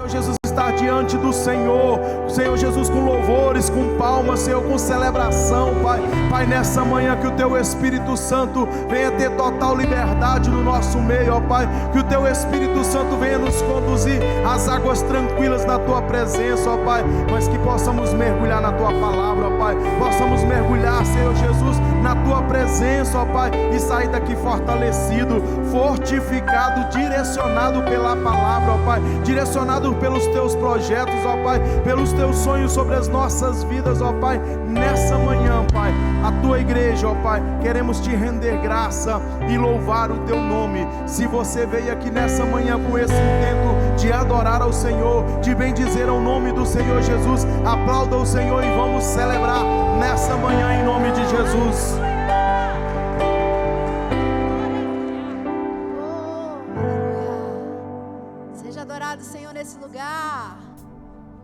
Senhor Jesus, estar diante do Senhor, Senhor Jesus, com louvores, com palmas, Senhor, com celebração, Pai. Pai, nessa manhã que o Teu Espírito Santo venha ter total liberdade no nosso meio, ó Pai. Que o Teu Espírito Santo venha nos conduzir às águas tranquilas na Tua presença, ó Pai. Mas que possamos mergulhar na Tua palavra, ó Pai. Possamos mergulhar, Senhor Jesus, na Tua presença, ó Pai. E sair daqui fortalecido, fortificado, direcionado pela palavra, ó Pai. Direcionado pelos Teus projetos, ó Pai, pelos Teus sonhos sobre as nossas vidas, ó Pai. Nessa manhã, Pai, a Tua igreja, ó Pai, queremos Te render graça e louvar o Teu nome. Se você veio aqui nessa manhã com esse intento de adorar ao Senhor, de bendizer ao nome do Senhor Jesus, aplauda o Senhor e vamos celebrar nessa manhã em nome de Jesus. Seja adorado, Senhor, nesse lugar.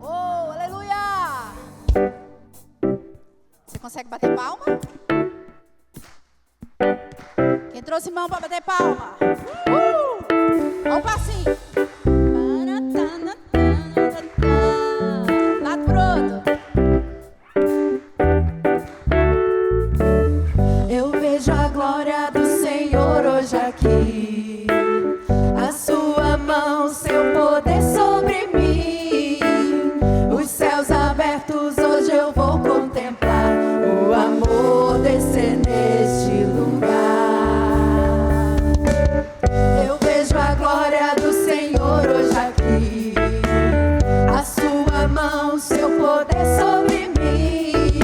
Oh, aleluia! Você consegue bater palma? Quem trouxe mão para bater palma? Olha o passinho. Lado pro outro. Eu vejo a glória do Senhor hoje aqui. A sua mão, seu poder sobre mim. Os céus abertos, hoje eu vou contemplar o amor descer neste lugar. Eu vejo a glória do Senhor hoje aqui. A sua mão, seu poder sobre mim.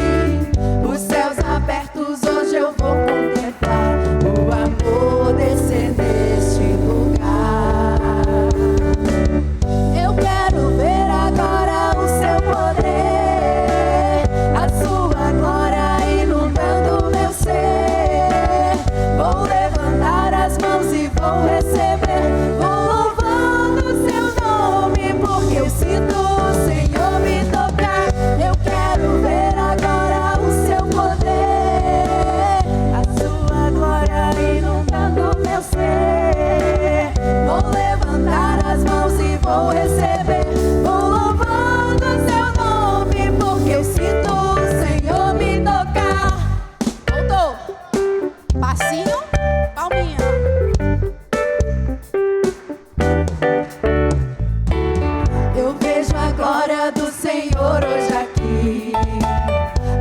Os céus abertos, hoje eu vou contemplar o amor descer neste lugar. Eu quero ver agora o seu poder, a sua glória inundando meu ser. Vou levantar as mãos e vou receber, vou louvando o seu nome, porque eu sinto o Senhor me tocar. Eu quero ver agora o seu poder, a sua glória inundando meu ser. Vou levantar as mãos e vou receber, vou louvando o seu nome, porque eu sinto o Senhor me tocar. Voltou. Passinho, palminha. Eu vejo a glória do Senhor hoje aqui.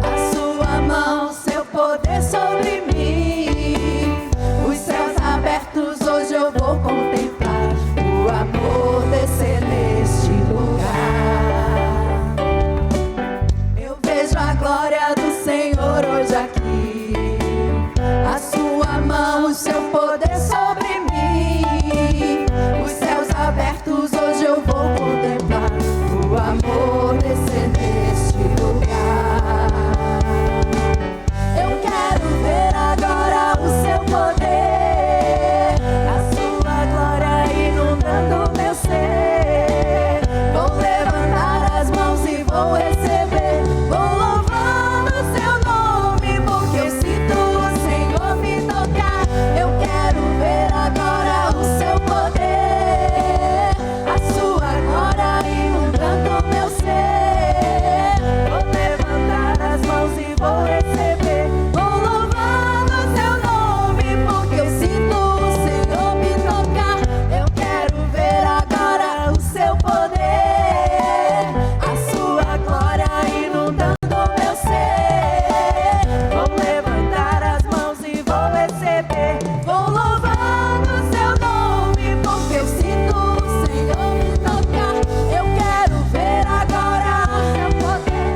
A sua mão, seu poder sobre mim. Os céus abertos, hoje eu vou contemplar o amor descer neste lugar. Eu vejo a glória do Senhor hoje aqui. A sua mão, seu poder sobre mim. Os céus abertos, hoje eu vou contemplar o amor descer neste lugar. Eu quero ver agora o seu poder, a sua glória inundando meu ser. Vou levantar as mãos e vou receber, vou louvando o seu nome, porque eu sinto o Senhor me tocar. Eu quero ver agora o seu poder, a sua glória inundando meu ser. Vou levantar as mãos e vou receber, vou louvando o seu nome, porque eu sinto o Senhor me tocar. Eu quero ver agora o seu poder, a sua glória inundando meu ser. Vou levantar as mãos e vou receber, vou louvando o seu nome, porque eu sinto o Senhor me tocar. Eu quero ver agora o seu poder,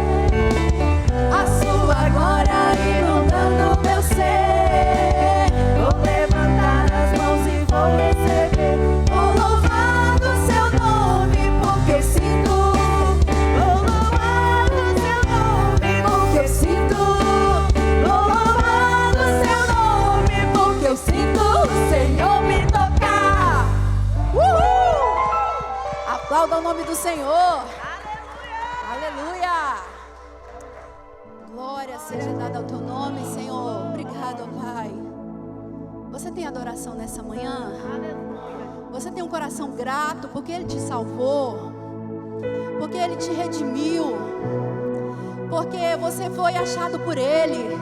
a sua glória inundando meu ser. Vou levantar as mãos e vou receber, vou louvando o seu nome, porque eu sinto. Vou louvando o seu nome, porque eu sinto. Vou louvando o seu nome, porque eu sinto o Senhor me tocar. Aplauda o nome do Senhor. Aleluia. Glória seja dada ao teu nome, Senhor. Obrigado, Pai. Você tem adoração nessa manhã? Você tem um coração grato porque Ele te salvou? porque Ele te redimiu, porque você foi achado por Ele.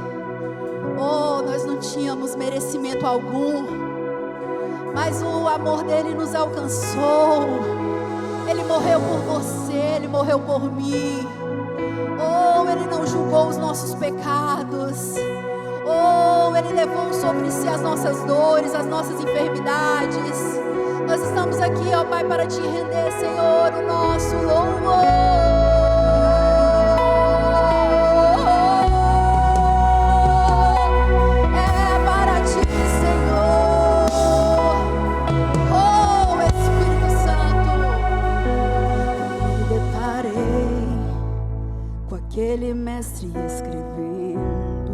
Oh, nós não tínhamos merecimento algum, mas o amor dele nos alcançou. Ele morreu por você, Ele morreu por mim. Oh, Ele não julgou os nossos pecados. Oh, Ele levou sobre si as nossas dores, as nossas enfermidades. Nós estamos aqui, ó Pai, para te render, Senhor, o nosso louvor. Aquele mestre escrevendo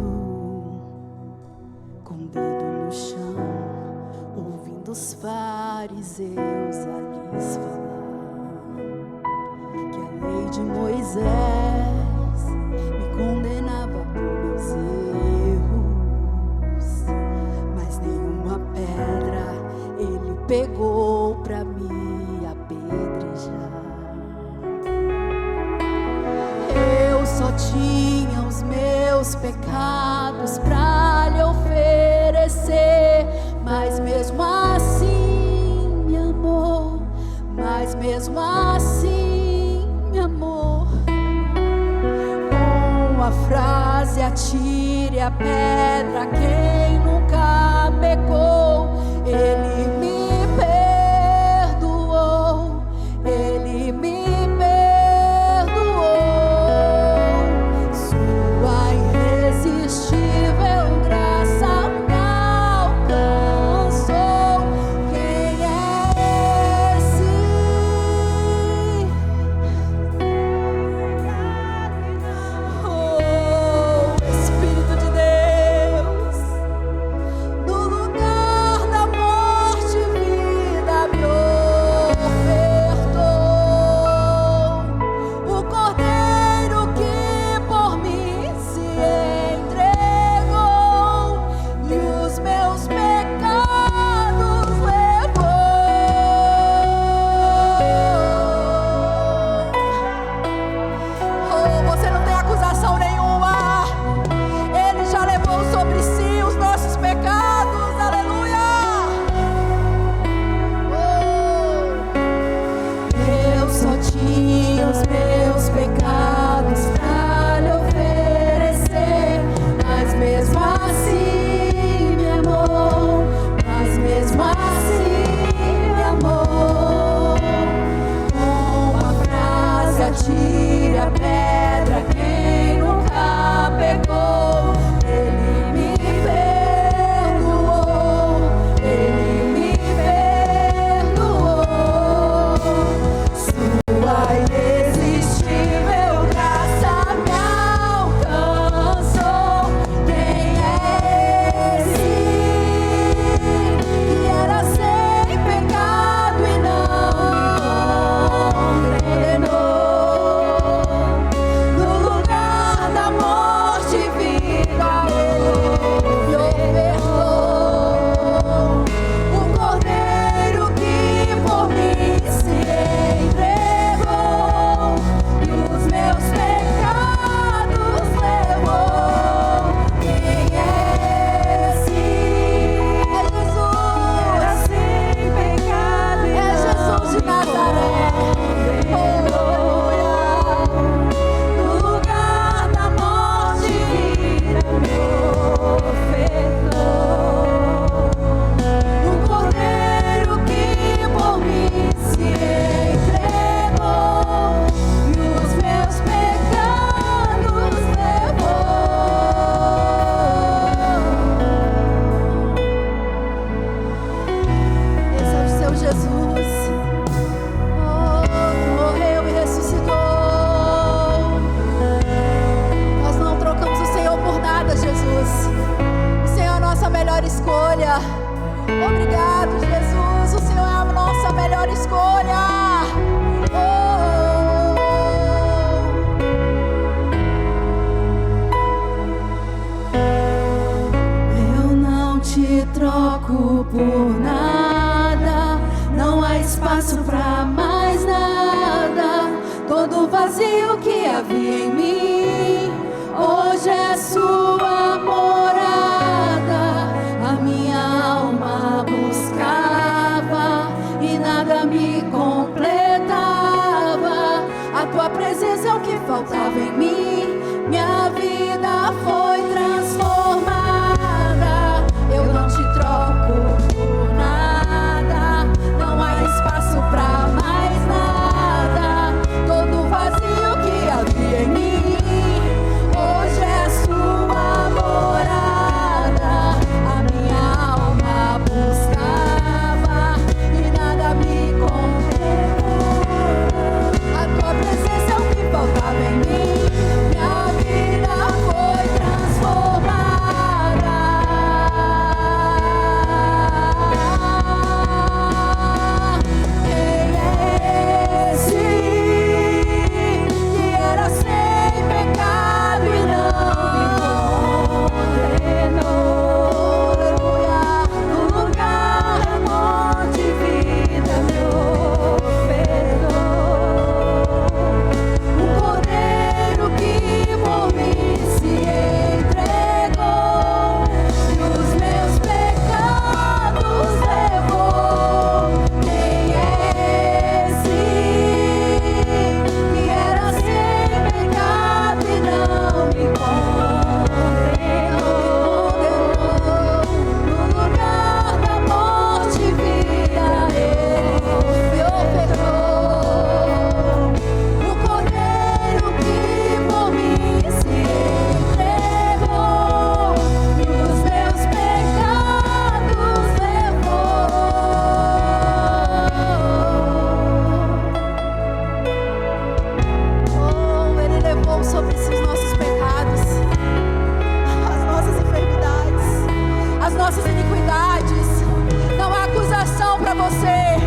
com o dedo no chão, ouvindo os fariseus a lhes falar que a lei de Moisés me condenava por meus erros, mas nenhuma pedra ele pegou pra me apedrejar. Só tinha os meus pecados pra lhe oferecer, mas mesmo assim me amou, mas mesmo assim me amou. Com a frase atire a pedra quem nunca pecou, Ele me perdoou, Ele me Espírito de Deus, no lugar da morte vazio que havia em mim, hoje é sua morada. A minha alma buscava e nada me completava. A tua presença é o que faltava em mim, minha vida foi transformada. Eu não te troco por nada, não há espaço pra mais nada. Todo vazio que havia em mim, hoje é sua morada. A minha alma buscava e nada me completava. A tua presença é o que faltava em mim, minha vida foi transformada. Quem é esse que era sem pecado e não me condenou? Aleluia, no lugar da morte, vida me ofertou. O Cordeiro que por mim se entregou e os meus pecados levou. Quem é esse que era sem pecado e não me condenou? No lugar da morte, vida ele me ofertou. O Cordeiro que por mim se entregou e os meus pecados levou. Ele levou sobre si os nossos pecados, as nossas enfermidades, as nossas iniquidades. Não há acusação para você,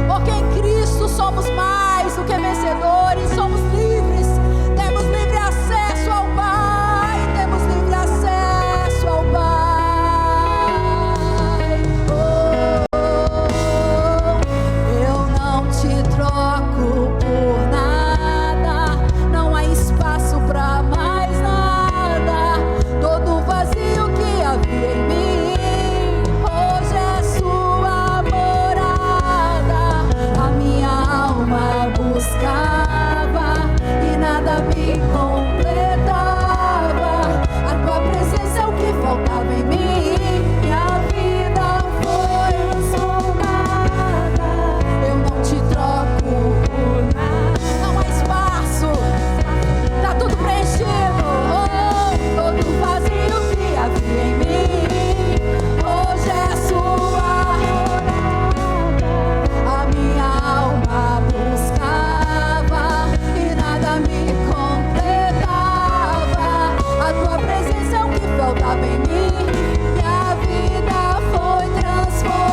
porque em Cristo somos mais do que vencedores, somos livres, temos livre acesso ao Pai, temos livre acesso ao Pai. Eu não te troco por nada, não há espaço pra mais nada. Todo vazio que havia em mim, hoje é sua morada. A minha alma buscava e nada me completava. A tua presença é o que faltava em mim, minha vida foi transformada. Eu não te troco por nada, não há espaço, tá tudo preenchido. Todo vazio que havia em mim, hoje é sua morada. A minha alma buscava e nada me completava. A tua presença é o que faltava em mim, minha vida foi transformada.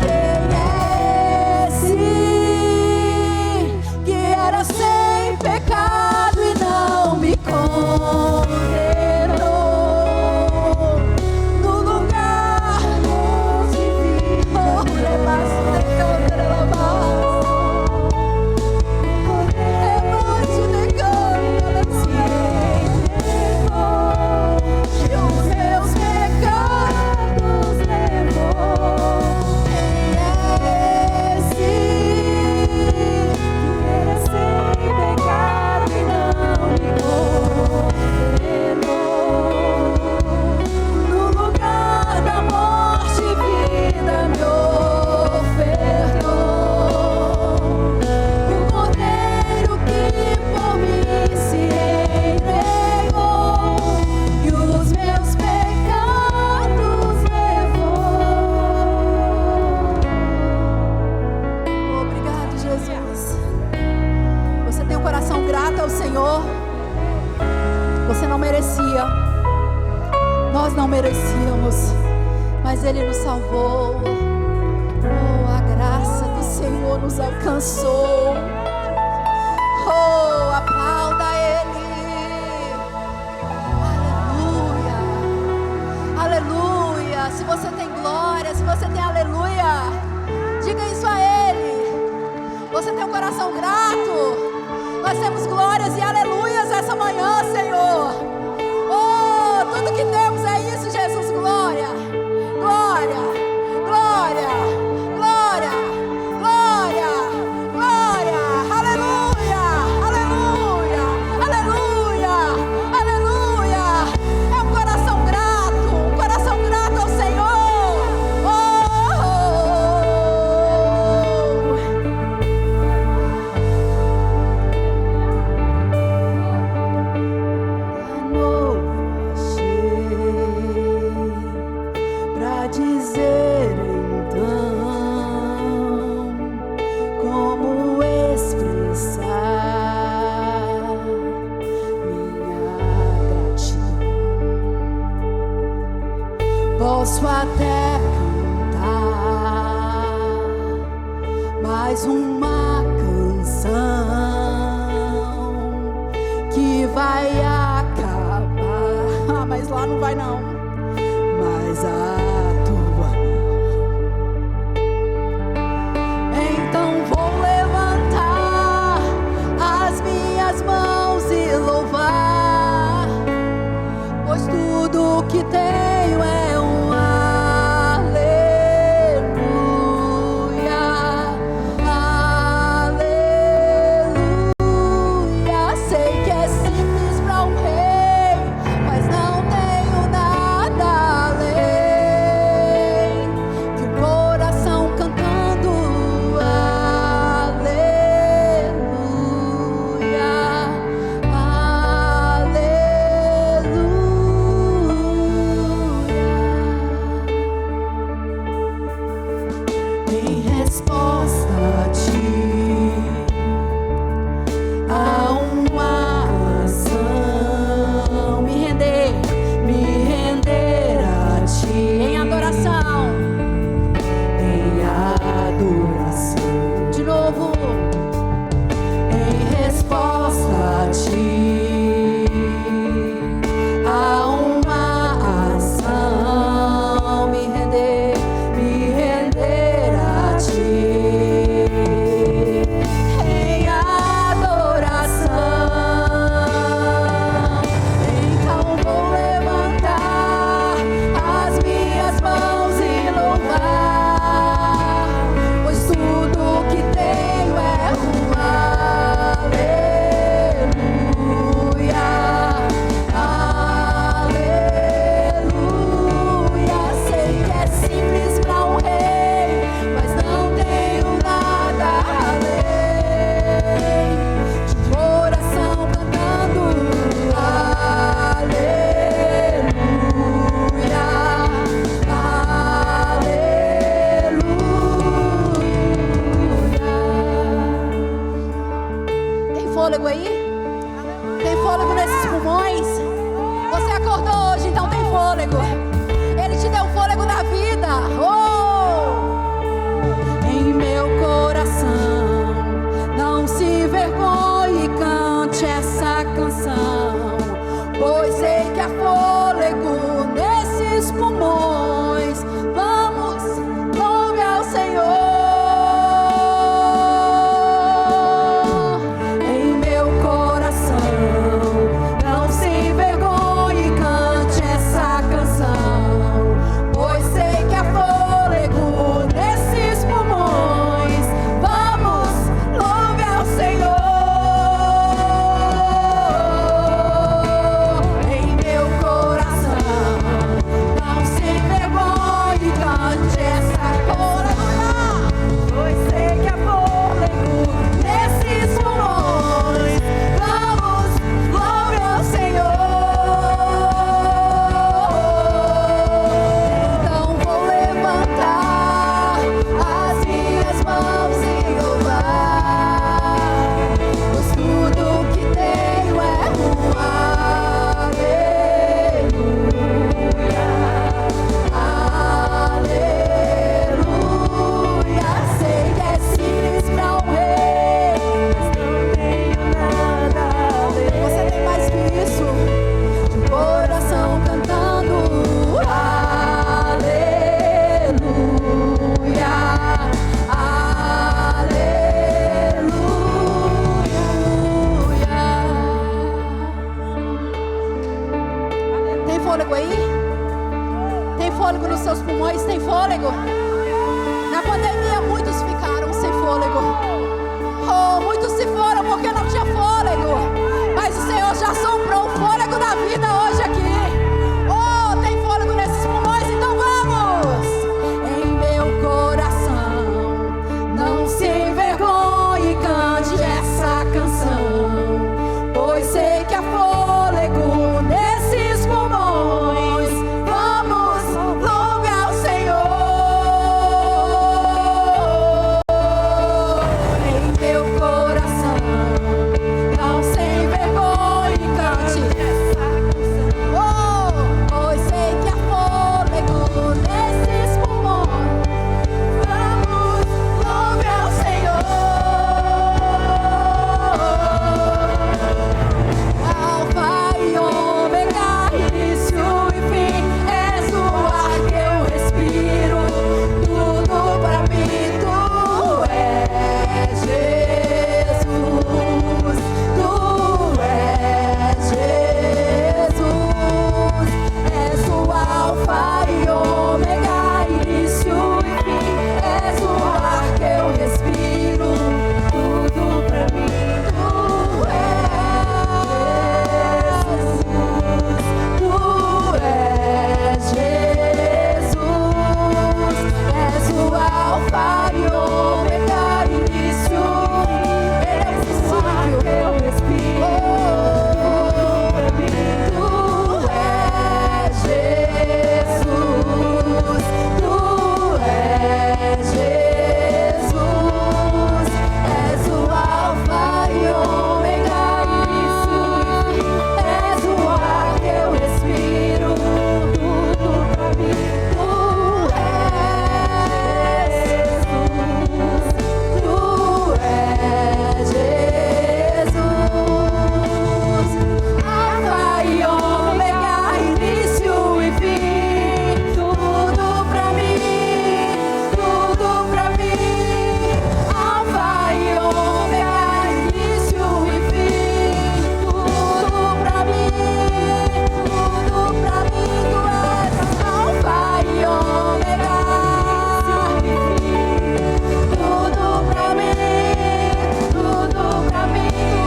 Quem é esse que era sem pecado e não me condenou? No lugar onde vivo, e os meus pecados levou. Quem é esse que era sem pecado e não me condenou? No lugar da morte, vida me ofertou. O Cordeiro que por mim se entregou e os meus pecados levou. Obrigado, Jesus. Você tem um coração grato ao Senhor. Você não merecia, nós não merecíamos, mas Ele nos salvou. Oh, a graça do Senhor nos alcançou. Oh, aplauda Ele. Aleluia, aleluia. Se você tem glória, se você tem aleluia, coração grato. Nós temos glórias e aleluias essa manhã, Senhor. Oh, tudo que temos é isso, Jesus. Glória, glória, glória, glória, glória, glória. Aleluia, aleluia, aleluia, aleluia. É um coração grato ao Senhor. Oh, novo achei pra dizer então como expressar minha gratidão. Posso até cantar mais uma canção que vai acabar. Mas lá não vai não. Mas a tua então vou levantar as minhas mãos e louvar, pois tudo que tenho é um aleluia, aleluia. Sei que é simples para um rei, mas não tenho nada além que o coração cantando aleluia, aleluia. Em resposta a ti, a uma ação, me render a ti, em adoração, de novo, em resposta a ti, a uma ação, me render a ti, em adoração. Então vou levantar as minhas mãos e louvar, pois tudo que tenho é um aleluia, aleluia. Sei que é simples para um rei, mas não tenho nada além de um coração cantando aleluia. Tem fôlego aí? Tem fôlego nesses pulmões? Você acordou hoje, então tem fôlego. Ele te deu o fôlego da vida. Em meu coração, não se envergonhe e cante essa canção, pois sei que há fôlego nesses pulmões. Vamos, louve ao Senhor. Em meu ômega, início, és o ar que eu respiro. Tudo pra mim, tu és Jesus, tu és Jesus, és o alfa e ômega, início e fim, és o ar que eu respiro. Tudo pra mim, tu és Jesus, tu és Jesus, alfa e ômega, início e fim, tudo pra mim, alfa e ômega, início e fim, tudo pra mim, tu és alfa e ômega, início e fim, tudo pra mim, tu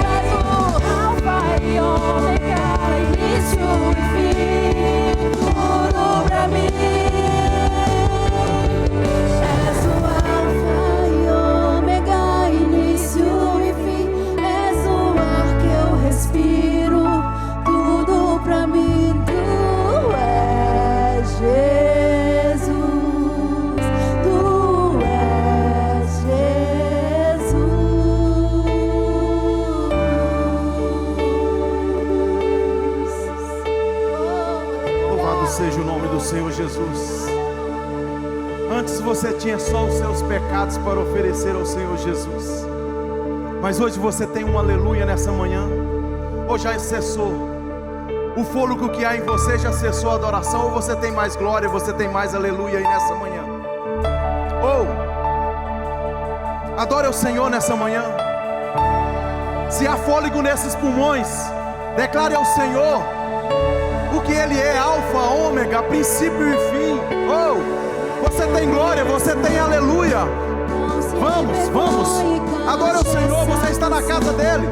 és o alfa e ômega, início e fim, tudo pra mim. És o alfa e ômega, início e fim, és o ar que eu respiro, tudo pra mim, tu és Jesus, tu és Jesus. Louvado seja o nome do Senhor Jesus. Antes você tinha só os seus pecados para oferecer ao Senhor Jesus, mas hoje você tem um aleluia nessa manhã. Ou já cessou? O fôlego que há em você já cessou a adoração? Ou você tem mais glória, você tem mais aleluia aí nessa manhã? Ou adore o Senhor nessa manhã. Se há fôlego nesses pulmões, declare ao Senhor o que Ele é, alfa, ômega, princípio e fim. Oh, você tem glória, você tem aleluia. Vamos, adore o Senhor. Você está na casa dEle,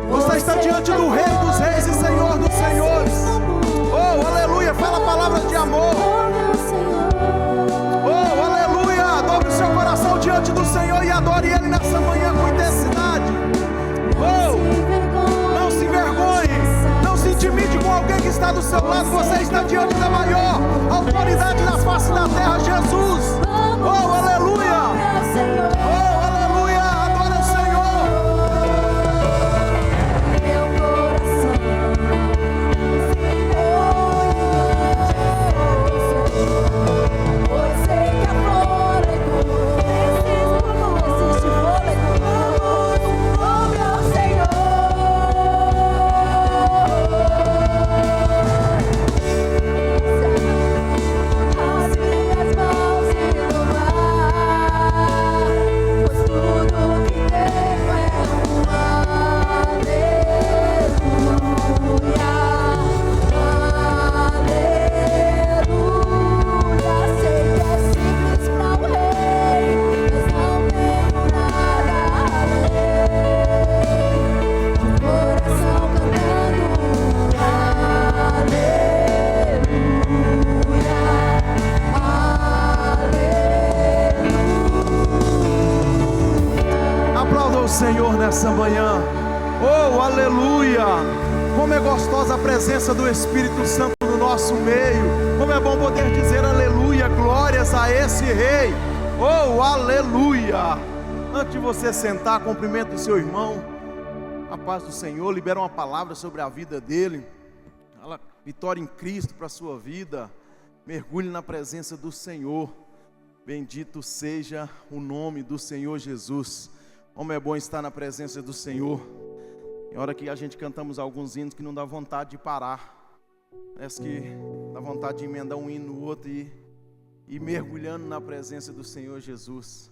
você está diante do Rei dos Reis e Senhor dos Senhores. Oh, aleluia, fala palavras de amor. Oh, aleluia, dobre o seu coração diante do Senhor e adore Ele nessa manhã com intensidade. Oh, não se envergonhe, não se intimide com alguém que está do seu lado. Você está diante da maior autoridade na face da terra, Jesus. Oh, aleluia. Oh, aleluia, adora o Senhor. Meu coração pois sei que há fôlego, existe fôlego, oh meu Senhor. As minhas mãos e louvar, pois tudo que tenho é aleluia, aleluia. Sei que é simples para o Rei, mas não tenho nada além de coração cantando aleluia, aleluia. Aplauda o Senhor nessa manhã. Oh, aleluia. Como é gostosa a presença do Espírito Santo no nosso meio. Como é bom poder dizer aleluia, glórias a esse Rei. Oh, aleluia. Antes de você sentar, cumprimente o seu irmão. A paz do Senhor, libera uma palavra sobre a vida dele. Fala vitória em Cristo para a sua vida. Mergulhe na presença do Senhor. Bendito seja o nome do Senhor Jesus. Como é bom estar na presença do Senhor. Tem hora que a gente cantamos alguns hinos que não dá vontade de parar. Parece que dá vontade de emendar um hino no outro e mergulhando na presença do Senhor Jesus.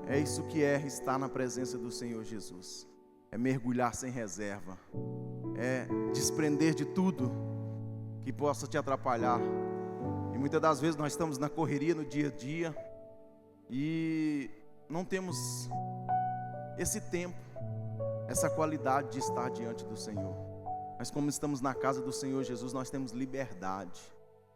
É isso que é estar na presença do Senhor Jesus. É mergulhar sem reserva. É desprender de tudo que possa te atrapalhar. E muitas das vezes nós estamos na correria no dia a dia e não temos esse tempo, essa qualidade de estar diante do Senhor. Mas como estamos na casa do Senhor Jesus, nós temos liberdade.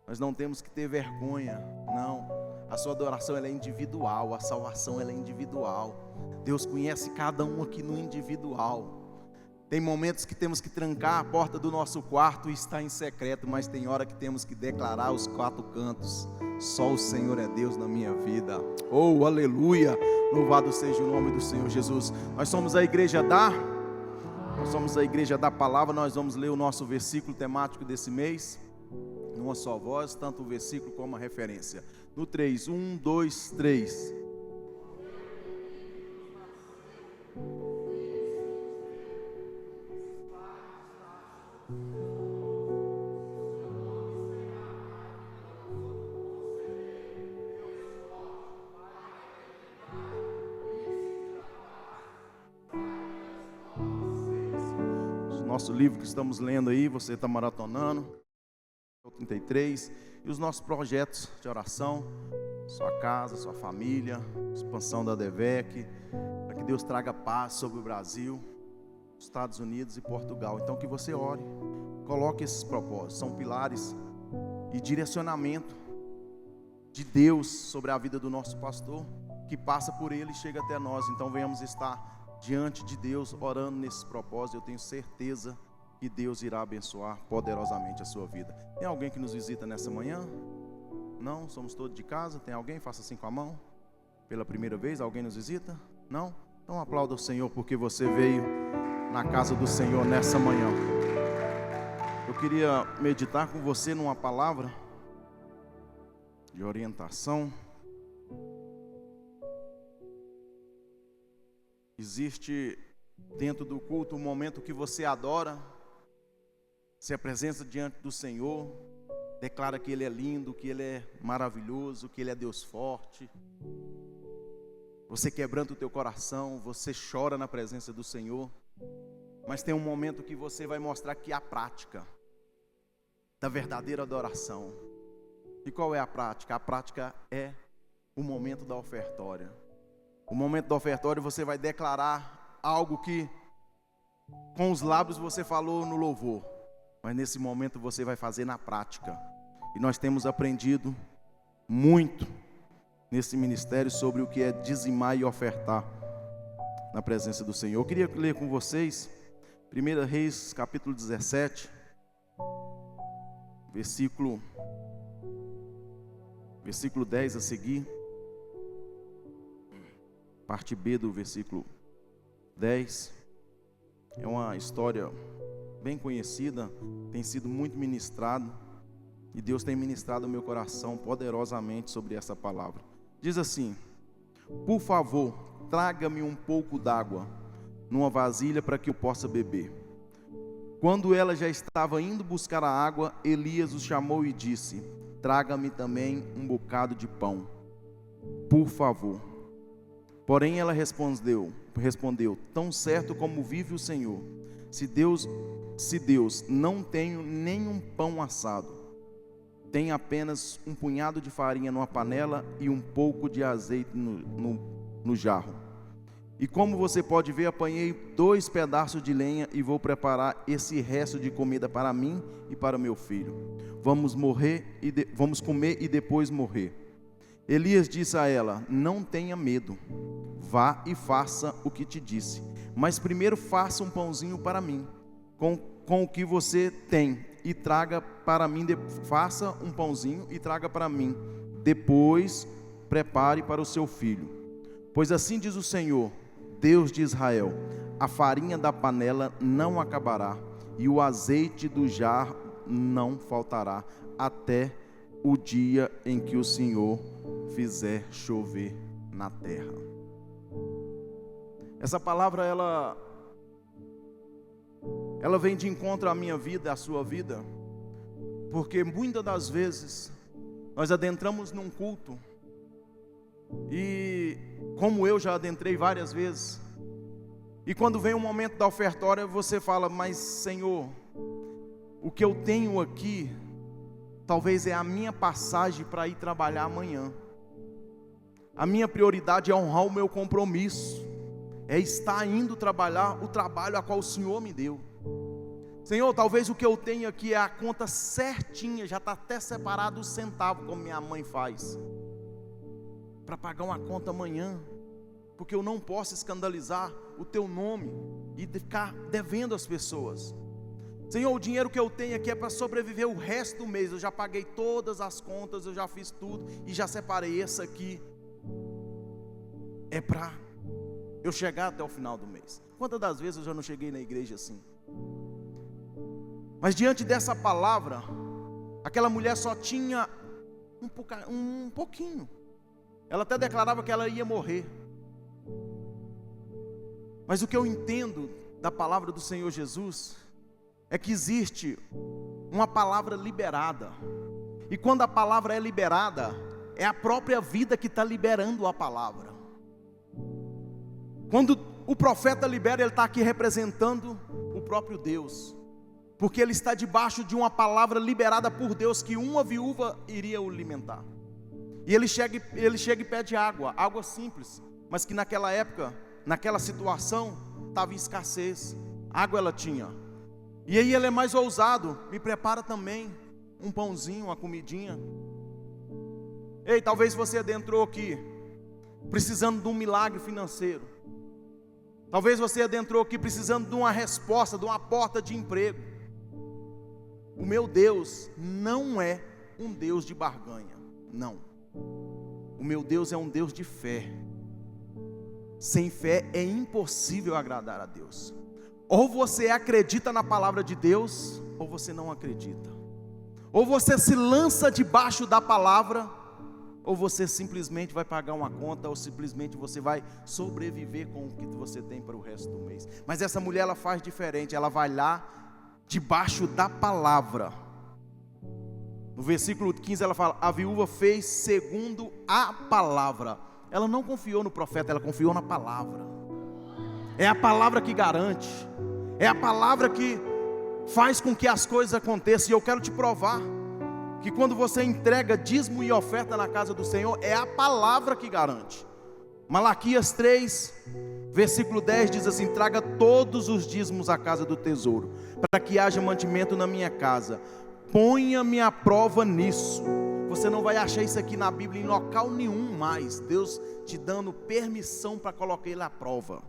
Nós não temos que ter vergonha, não. A sua adoração ela é individual, a salvação ela é individual. Deus conhece cada um aqui no individual. Tem momentos que temos que trancar a porta do nosso quarto e estar em secreto, mas tem hora que temos que declarar os 4 cantos: só o Senhor é Deus na minha vida. Oh, aleluia! Louvado seja o nome do Senhor Jesus. Nós somos a igreja da palavra. Nós vamos ler o nosso versículo temático desse mês, numa só voz, tanto o versículo como a referência. No 3, 1, 2, 3. Nosso livro que estamos lendo aí, você está maratonando, 33, e os nossos projetos de oração, sua casa, sua família, expansão da DEVEC, para que Deus traga paz sobre o Brasil, Estados Unidos e Portugal. Então que você ore, coloque esses propósitos, são pilares e direcionamento de Deus sobre a vida do nosso pastor, que passa por ele e chega até nós. Então venhamos estar diante de Deus, orando nesses propósitos. Eu tenho certeza que Deus irá abençoar poderosamente a sua vida. Tem alguém que nos visita nessa manhã? Não? Somos todos de casa? Tem alguém? Faça assim com a mão. Pela primeira vez, alguém nos visita? Não? Então aplauda o Senhor, porque você veio na casa do Senhor nessa manhã. Eu queria meditar com você numa palavra de orientação. Existe dentro do culto um momento que você adora, se apresenta diante do Senhor, declara que Ele é lindo, que Ele é maravilhoso, que Ele é Deus forte. Você quebranta o teu coração, você chora na presença do Senhor. Mas tem um momento que você vai mostrar que a prática da verdadeira adoração. E qual é a prática? A prática é o momento da ofertória. O momento da ofertória você vai declarar algo que com os lábios você falou no louvor, mas nesse momento você vai fazer na prática. E nós temos aprendido muito nesse ministério sobre o que é dizimar e ofertar na presença do Senhor. Eu queria ler com vocês 1 Reis capítulo 17, versículo 10 a seguir. Parte B do versículo 10, é uma história bem conhecida, tem sido muito ministrado, e Deus tem ministrado o meu coração poderosamente sobre essa palavra. Diz assim: por favor, traga-me um pouco d'água numa vasilha para que eu possa beber. Quando ela já estava indo buscar a água, Elias os chamou e disse: traga-me também um bocado de pão, por favor. Porém ela respondeu, tão certo como vive o Senhor, se Deus não tenho nenhum pão assado, tem apenas um punhado de farinha numa panela e um pouco de azeite no jarro. E como você pode ver, apanhei 2 pedaços de lenha e vou preparar esse resto de comida para mim e para meu filho. Vamos comer e depois morrer. Elias disse a ela: não tenha medo, vá e faça o que te disse, mas primeiro faça um pãozinho para mim, com o que você tem, e traga para mim, faça um pãozinho e traga para mim, depois prepare para o seu filho. Pois assim diz o Senhor, Deus de Israel: a farinha da panela não acabará, e o azeite do jarro não faltará, até o dia em que o Senhor fizer chover na terra. Essa palavra ela vem de encontro à minha vida, à sua vida, porque muitas das vezes nós adentramos num culto e, como eu já adentrei várias vezes, e quando vem o momento da ofertória você fala: mas Senhor, o que eu tenho aqui talvez é a minha passagem para ir trabalhar amanhã. A minha prioridade é honrar o meu compromisso, é estar indo trabalhar o trabalho a qual o Senhor me deu. Senhor, talvez o que eu tenho aqui é a conta certinha, já está até separado o centavo, como minha mãe faz. para pagar uma conta amanhã, porque eu não posso escandalizar o teu nome e ficar devendo às pessoas. Senhor, o dinheiro que eu tenho aqui é para sobreviver o resto do mês. Eu já paguei todas as contas, eu já fiz tudo e já separei. Esse aqui é para eu chegar até o final do mês. Quantas das vezes eu já não cheguei na igreja assim? Mas diante dessa palavra, aquela mulher só tinha um pouquinho. Ela até declarava que ela ia morrer. Mas o que eu entendo da palavra do Senhor Jesus é que existe uma palavra liberada. E quando a palavra é liberada, é a própria vida que está liberando a palavra. Quando o profeta libera, ele está aqui representando o próprio Deus, porque ele está debaixo de uma palavra liberada por Deus, que uma viúva iria o alimentar. E ele chega e pede água simples, mas que naquela época, naquela situação, estava em escassez. Água ela tinha. E aí ele é mais ousado, me prepara também um pãozinho, uma comidinha. Ei, talvez você adentrou aqui precisando de um milagre financeiro. Talvez você adentrou aqui precisando de uma resposta, de uma porta de emprego. O meu Deus não é um Deus de barganha, não. O meu Deus é um Deus de fé. Sem fé é impossível agradar a Deus. Ou você acredita na palavra de Deus, ou você não acredita. Ou você se lança debaixo da palavra, ou você simplesmente vai pagar uma conta, ou simplesmente você vai sobreviver com o que você tem para o resto do mês. Mas essa mulher, ela faz diferente, ela vai lá debaixo da palavra. No versículo 15 ela fala: a viúva fez segundo a palavra. Ela não confiou no profeta, ela confiou na palavra. É a palavra que garante, é a palavra que faz com que as coisas aconteçam. E eu quero te provar que quando você entrega dízimo e oferta na casa do Senhor, é a palavra que garante. Malaquias 3, versículo 10 diz assim: traga todos os dízimos à casa do tesouro, para que haja mantimento na minha casa. Ponha-me à prova nisso. Você não vai achar isso aqui na Bíblia em local nenhum mais. Deus te dando permissão para colocar ele à prova.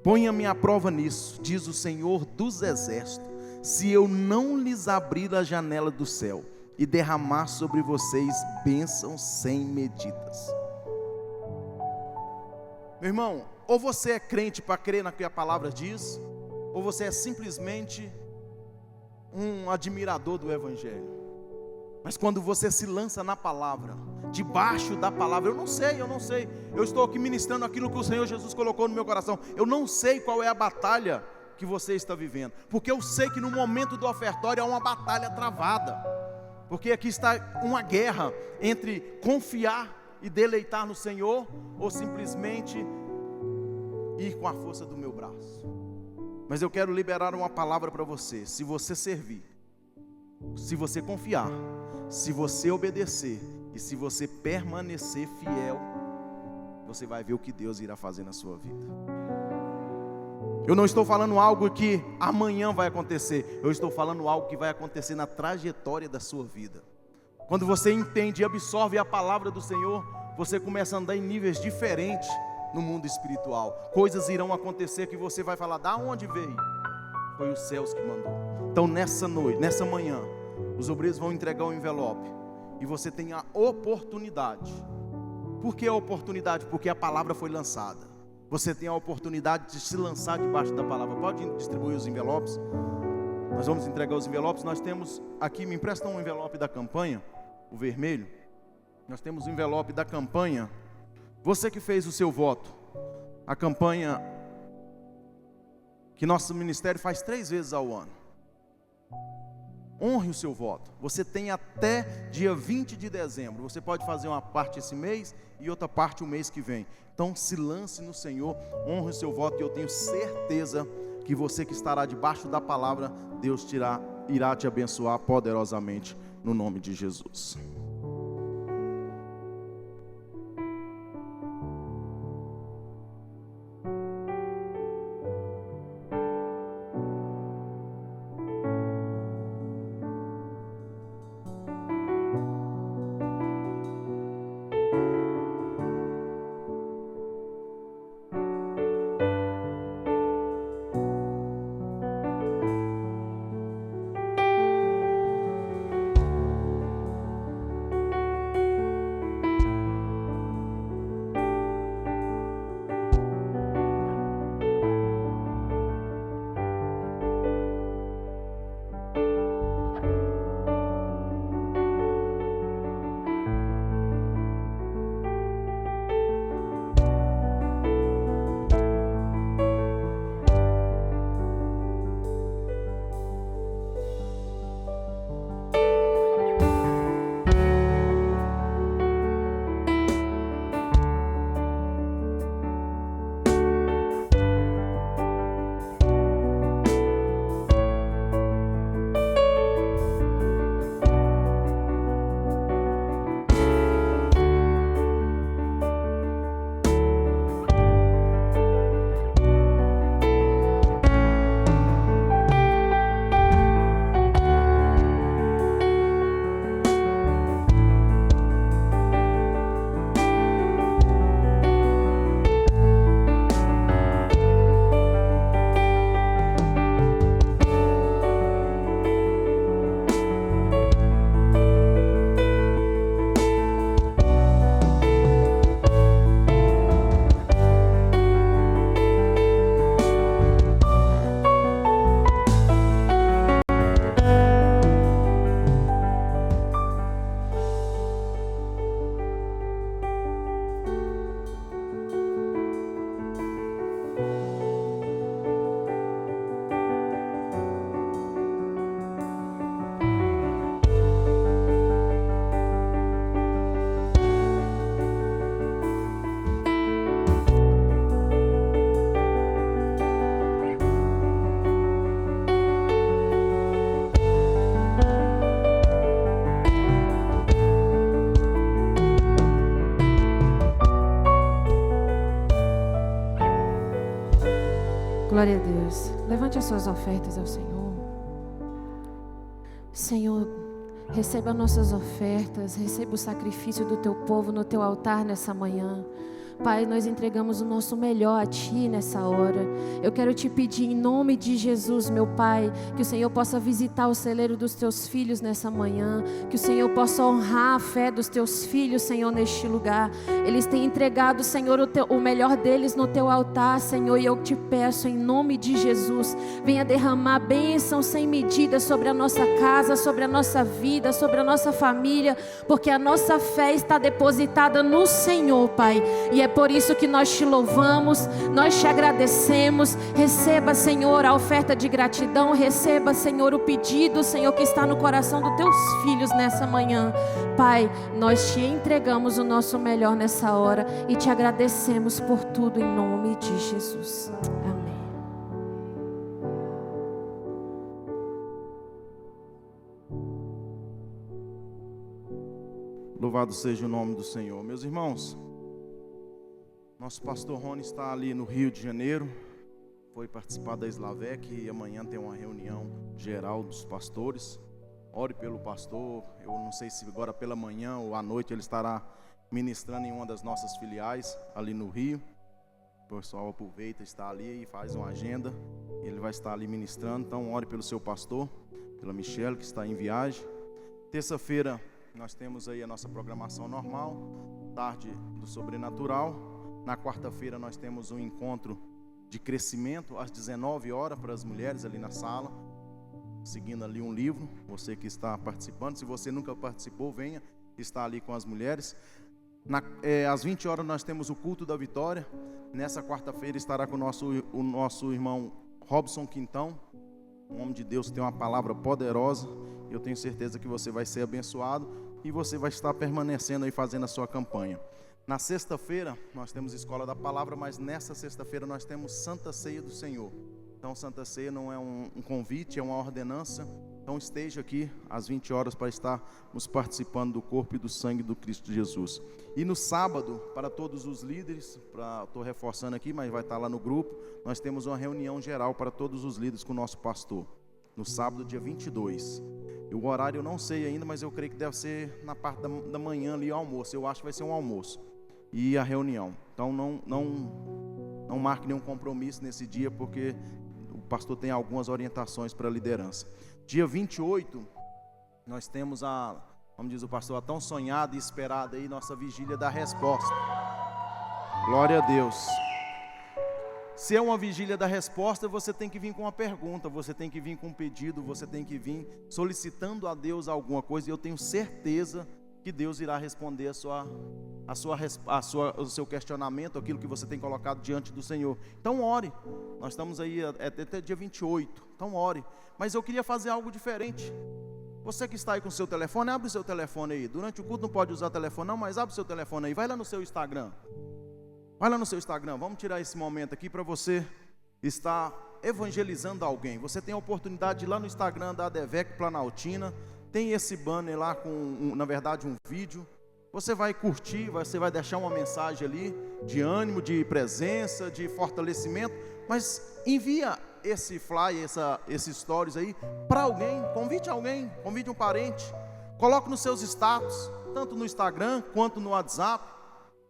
Ponha-me à prova nisso, diz o Senhor dos exércitos, se eu não lhes abrir a janela do céu e derramar sobre vocês bênçãos sem medidas. Meu irmão, ou você é crente para crer na que a palavra diz, ou você é simplesmente um admirador do Evangelho. Mas quando você se lança na palavra, debaixo da palavra, eu não sei, eu estou aqui ministrando aquilo que o Senhor Jesus colocou no meu coração. Eu não sei qual é a batalha que você está vivendo, porque eu sei que no momento do ofertório há uma batalha travada, porque aqui está uma guerra entre confiar e deleitar no Senhor, ou simplesmente ir com a força do meu braço. Mas eu quero liberar uma palavra para você. Se você servir, se você confiar, se você obedecer e se você permanecer fiel, você vai ver o que Deus irá fazer na sua vida. Eu não estou falando algo que amanhã vai acontecer, eu estou falando algo que vai acontecer na trajetória da sua vida. Quando você entende e absorve a palavra do Senhor, você começa a andar em níveis diferentes no mundo espiritual. Coisas irão acontecer que você vai falar: da onde veio? Foi os céus que mandou. Então nessa noite, nessa manhã, os obreiros vão entregar o envelope e você tem a oportunidade. Por que a oportunidade? Porque a palavra foi lançada. Você tem a oportunidade de se lançar debaixo da palavra. Pode distribuir os envelopes. Nós vamos entregar os envelopes. Nós temos aqui, me emprestam um envelope da campanha, o vermelho. Nós temos o envelope da campanha. Você que fez o seu voto, a campanha que nosso ministério faz 3 vezes ao ano. Honre o seu voto. Você tem até dia 20 de dezembro. Você pode fazer uma parte esse mês e outra parte o mês que vem. Então se lance no Senhor, honre o seu voto, e eu tenho certeza que você que estará debaixo da palavra, Deus irá te abençoar poderosamente no nome de Jesus. Glória a Deus. Levante as suas ofertas ao Senhor. Senhor, receba nossas ofertas, receba o sacrifício do teu povo no teu altar nessa manhã. Pai, nós entregamos o nosso melhor a Ti nessa hora. Eu quero Te pedir em nome de Jesus, meu Pai, que o Senhor possa visitar o celeiro dos Teus filhos nessa manhã, que o Senhor possa honrar a fé dos Teus filhos, Senhor, neste lugar. Eles têm entregado, Senhor, o melhor deles no Teu altar, Senhor, e eu Te peço em nome de Jesus, venha derramar bênção sem medida sobre a nossa casa, sobre a nossa vida, sobre a nossa família, porque a nossa fé está depositada no Senhor, Pai, e é por isso que nós Te louvamos, nós Te agradecemos. Receba, Senhor, a oferta de gratidão, receba, Senhor, o pedido, Senhor, que está no coração dos Teus filhos nessa manhã. Pai, nós Te entregamos o nosso melhor nessa hora e Te agradecemos por tudo em nome de Jesus. Amém. Louvado seja o nome do Senhor. Meus irmãos, nosso pastor Rony está ali no Rio de Janeiro, foi participar da Slavec e amanhã tem uma reunião geral dos pastores. Ore pelo pastor. Eu não sei se agora pela manhã ou à noite ele estará ministrando em uma das nossas filiais ali no Rio. O pessoal aproveita, está ali e faz uma agenda. Ele vai estar ali ministrando, então ore pelo seu pastor, pela Michelle que está em viagem. Terça-feira nós temos aí a nossa programação normal, tarde do sobrenatural. Na quarta-feira nós temos um encontro de crescimento às 19 horas para as mulheres ali na sala, seguindo ali um livro. Você que está participando, se você nunca participou, venha estar ali com as mulheres. Às 20 horas nós temos o culto da vitória. Nessa quarta-feira estará com o nosso irmão Robson Quintão, um homem de Deus que tem uma palavra poderosa. Eu tenho certeza que você vai ser abençoado e você vai estar permanecendo aí fazendo a sua campanha. Na sexta-feira nós temos Escola da Palavra, mas nessa sexta-feira nós temos Santa Ceia do Senhor. Então Santa Ceia não é um convite, é uma ordenança. Então esteja aqui às 20 horas para estarmos participando do corpo e do sangue do Cristo Jesus. E no sábado, para todos os líderes, estou reforçando aqui, mas vai estar lá no grupo, nós temos uma reunião geral para todos os líderes com o nosso pastor. No sábado, dia 22. E o horário eu não sei ainda, mas eu creio que deve ser na parte da manhã ali, almoço. Eu acho que vai ser um almoço e a reunião. Então não marque nenhum compromisso nesse dia, porque o pastor tem algumas orientações para a liderança. Dia 28, nós temos como diz o pastor, a tão sonhada e esperada aí, nossa vigília da resposta. Glória a Deus. Se é uma vigília da resposta, você tem que vir com uma pergunta, você tem que vir com um pedido, você tem que vir solicitando a Deus alguma coisa, e eu tenho certeza que Deus irá responder o seu questionamento, aquilo que você tem colocado diante do Senhor. Então ore, nós estamos aí até dia 28, então ore. Mas eu queria fazer algo diferente. Você que está aí com o seu telefone, abre o seu telefone aí. Durante o culto não pode usar telefone não, mas abre o seu telefone aí, vai lá no seu Instagram. Vai lá no seu Instagram, vamos tirar esse momento aqui para você estar evangelizando alguém. Você tem a oportunidade de ir lá no Instagram da ADVEC Planaltina, tem esse banner lá com, na verdade, um vídeo. Você vai curtir, você vai deixar uma mensagem ali de ânimo, de presença, de fortalecimento, mas envia esse flyer, esses stories aí para alguém, convide um parente, coloque nos seus status, tanto no Instagram quanto no WhatsApp.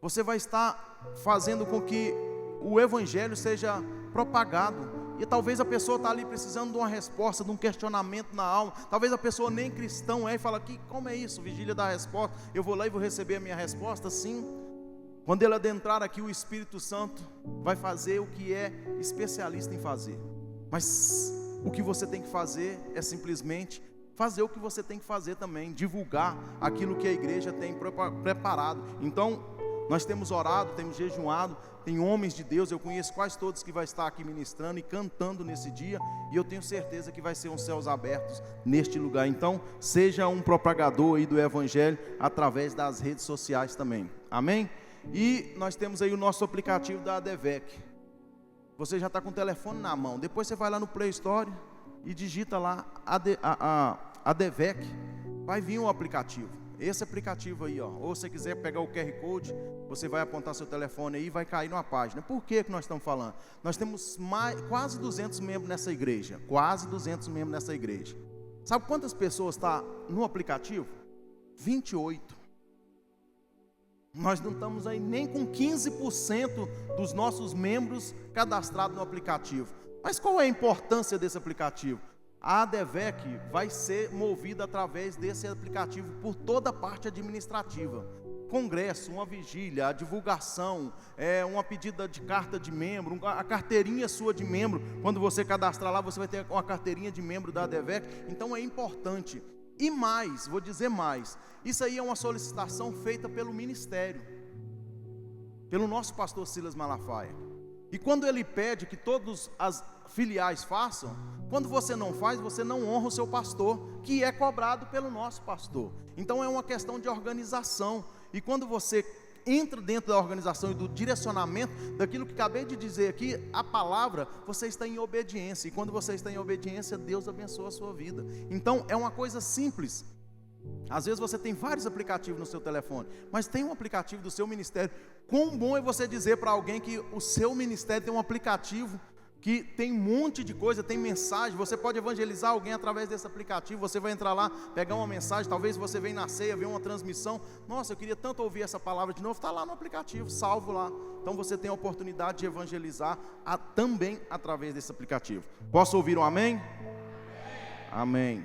Você vai estar fazendo com que o evangelho seja propagado. E talvez a pessoa está ali precisando de uma resposta, de um questionamento na alma. Talvez a pessoa nem cristão é e fala, como é isso? Vigília da resposta, eu vou lá e vou receber a minha resposta? Sim. Quando ele adentrar aqui, o Espírito Santo vai fazer o que é especialista em fazer. Mas o que você tem que fazer é simplesmente fazer o que você tem que fazer também, divulgar aquilo que a igreja tem preparado. Então, nós temos orado, temos jejuado, tem homens de Deus, eu conheço quase todos que vai estar aqui ministrando e cantando nesse dia, e eu tenho certeza que vai ser uns céus abertos neste lugar. Então, seja um propagador aí do evangelho através das redes sociais também, amém? E nós temos aí o nosso aplicativo da ADVEC. Você já está com o telefone na mão, depois você vai lá no Play Store e digita lá ADVEC, vai vir um aplicativo. esse aplicativo aí, ó. Ou se você quiser pegar o QR Code, você vai apontar seu telefone aí e vai cair numa página. Por que nós estamos falando? Nós temos quase 200 membros nessa igreja. Quase 200 membros nessa igreja. Sabe quantas pessoas estão no aplicativo? 28. Nós não estamos aí nem com 15% dos nossos membros cadastrados no aplicativo. Mas qual é a importância desse aplicativo? A ADVEC vai ser movida através desse aplicativo por toda a parte administrativa. Congresso, uma vigília, a divulgação, uma pedida de carta de membro, a carteirinha sua de membro. Quando você cadastrar lá, você vai ter uma carteirinha de membro da ADVEC. Então é importante. E mais, vou dizer mais, isso aí é uma solicitação feita pelo ministério, pelo nosso pastor Silas Malafaia. E quando ele pede que todas as filiais façam, quando você não faz, você não honra o seu pastor, que é cobrado pelo nosso pastor. Então é uma questão de organização. E quando você entra dentro da organização e do direcionamento, daquilo que acabei de dizer aqui, a palavra, você está em obediência. E quando você está em obediência, Deus abençoa a sua vida. Então é uma coisa simples. Às vezes você tem vários aplicativos no seu telefone, mas tem um aplicativo do seu ministério. Quão bom é você dizer para alguém que o seu ministério tem um aplicativo que tem um monte de coisa, tem mensagem. Você pode evangelizar alguém através desse aplicativo. Você vai entrar lá, pegar uma mensagem. Talvez você venha na ceia, ver uma transmissão. Nossa, eu queria tanto ouvir essa palavra de novo. Está lá no aplicativo, salvo lá. Então você tem a oportunidade de evangelizar também através desse aplicativo. Posso ouvir um amém? Amém.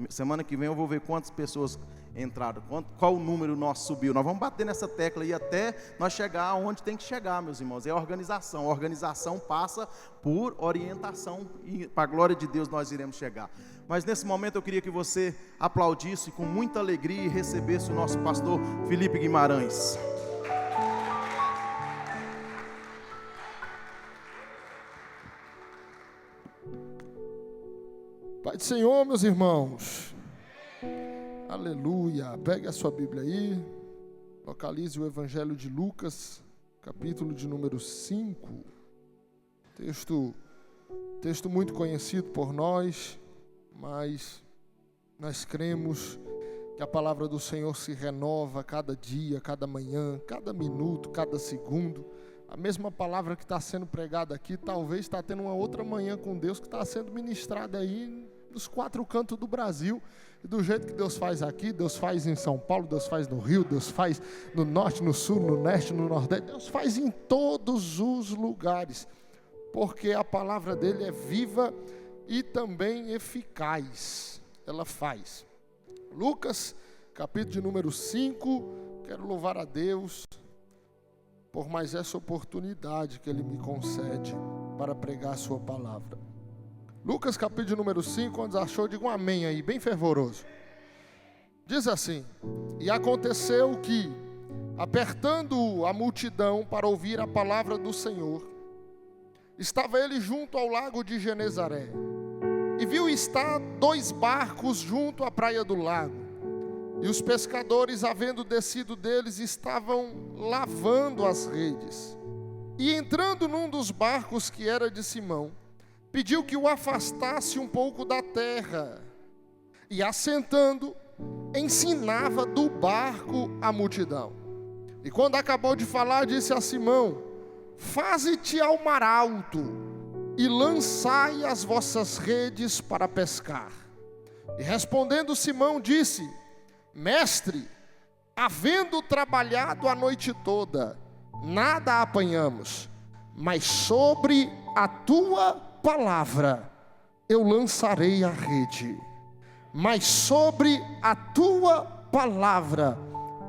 Semana que vem eu vou ver quantas pessoas entraram, qual o número nosso subiu. Nós vamos bater nessa tecla aí até nós chegar onde tem que chegar, meus irmãos. É a organização. A organização passa por orientação e para a glória de Deus nós iremos chegar. Mas nesse momento eu queria que você aplaudisse com muita alegria e recebesse o nosso pastor Felipe Guimarães. Pai do Senhor, meus irmãos. Aleluia. Pegue a sua Bíblia aí. Localize o Evangelho de Lucas, capítulo de número 5. Texto muito conhecido por nós, mas nós cremos que a palavra do Senhor se renova cada dia, cada manhã, cada minuto, cada segundo. A mesma palavra que está sendo pregada aqui, talvez está tendo uma outra manhã com Deus que está sendo ministrada aí nos 4 cantos do Brasil. E do jeito que Deus faz aqui, Deus faz em São Paulo, Deus faz no Rio, Deus faz no norte, no sul, no leste, no nordeste. Deus faz em todos os lugares, porque a palavra dele é viva e também eficaz. Ela faz. Lucas, capítulo de número 5. Quero louvar a Deus por mais essa oportunidade que Ele me concede para pregar a sua palavra. Lucas capítulo de número 5, quando achou, diga um amém aí, bem fervoroso. Diz assim: e aconteceu que, apertando a multidão para ouvir a palavra do Senhor, estava ele junto ao lago de Genezaré, e viu estar 2 barcos junto à praia do lago. E os pescadores, havendo descido deles, estavam lavando as redes. E entrando num dos barcos, que era de Simão, pediu que o afastasse um pouco da terra. E assentando, ensinava do barco a multidão. E quando acabou de falar, disse a Simão: faze-te ao mar alto, e lançai as vossas redes para pescar. E respondendo Simão, disse: Mestre, havendo trabalhado a noite toda, nada apanhamos, mas sobre a tua palavra eu lançarei a rede. Mas sobre a tua palavra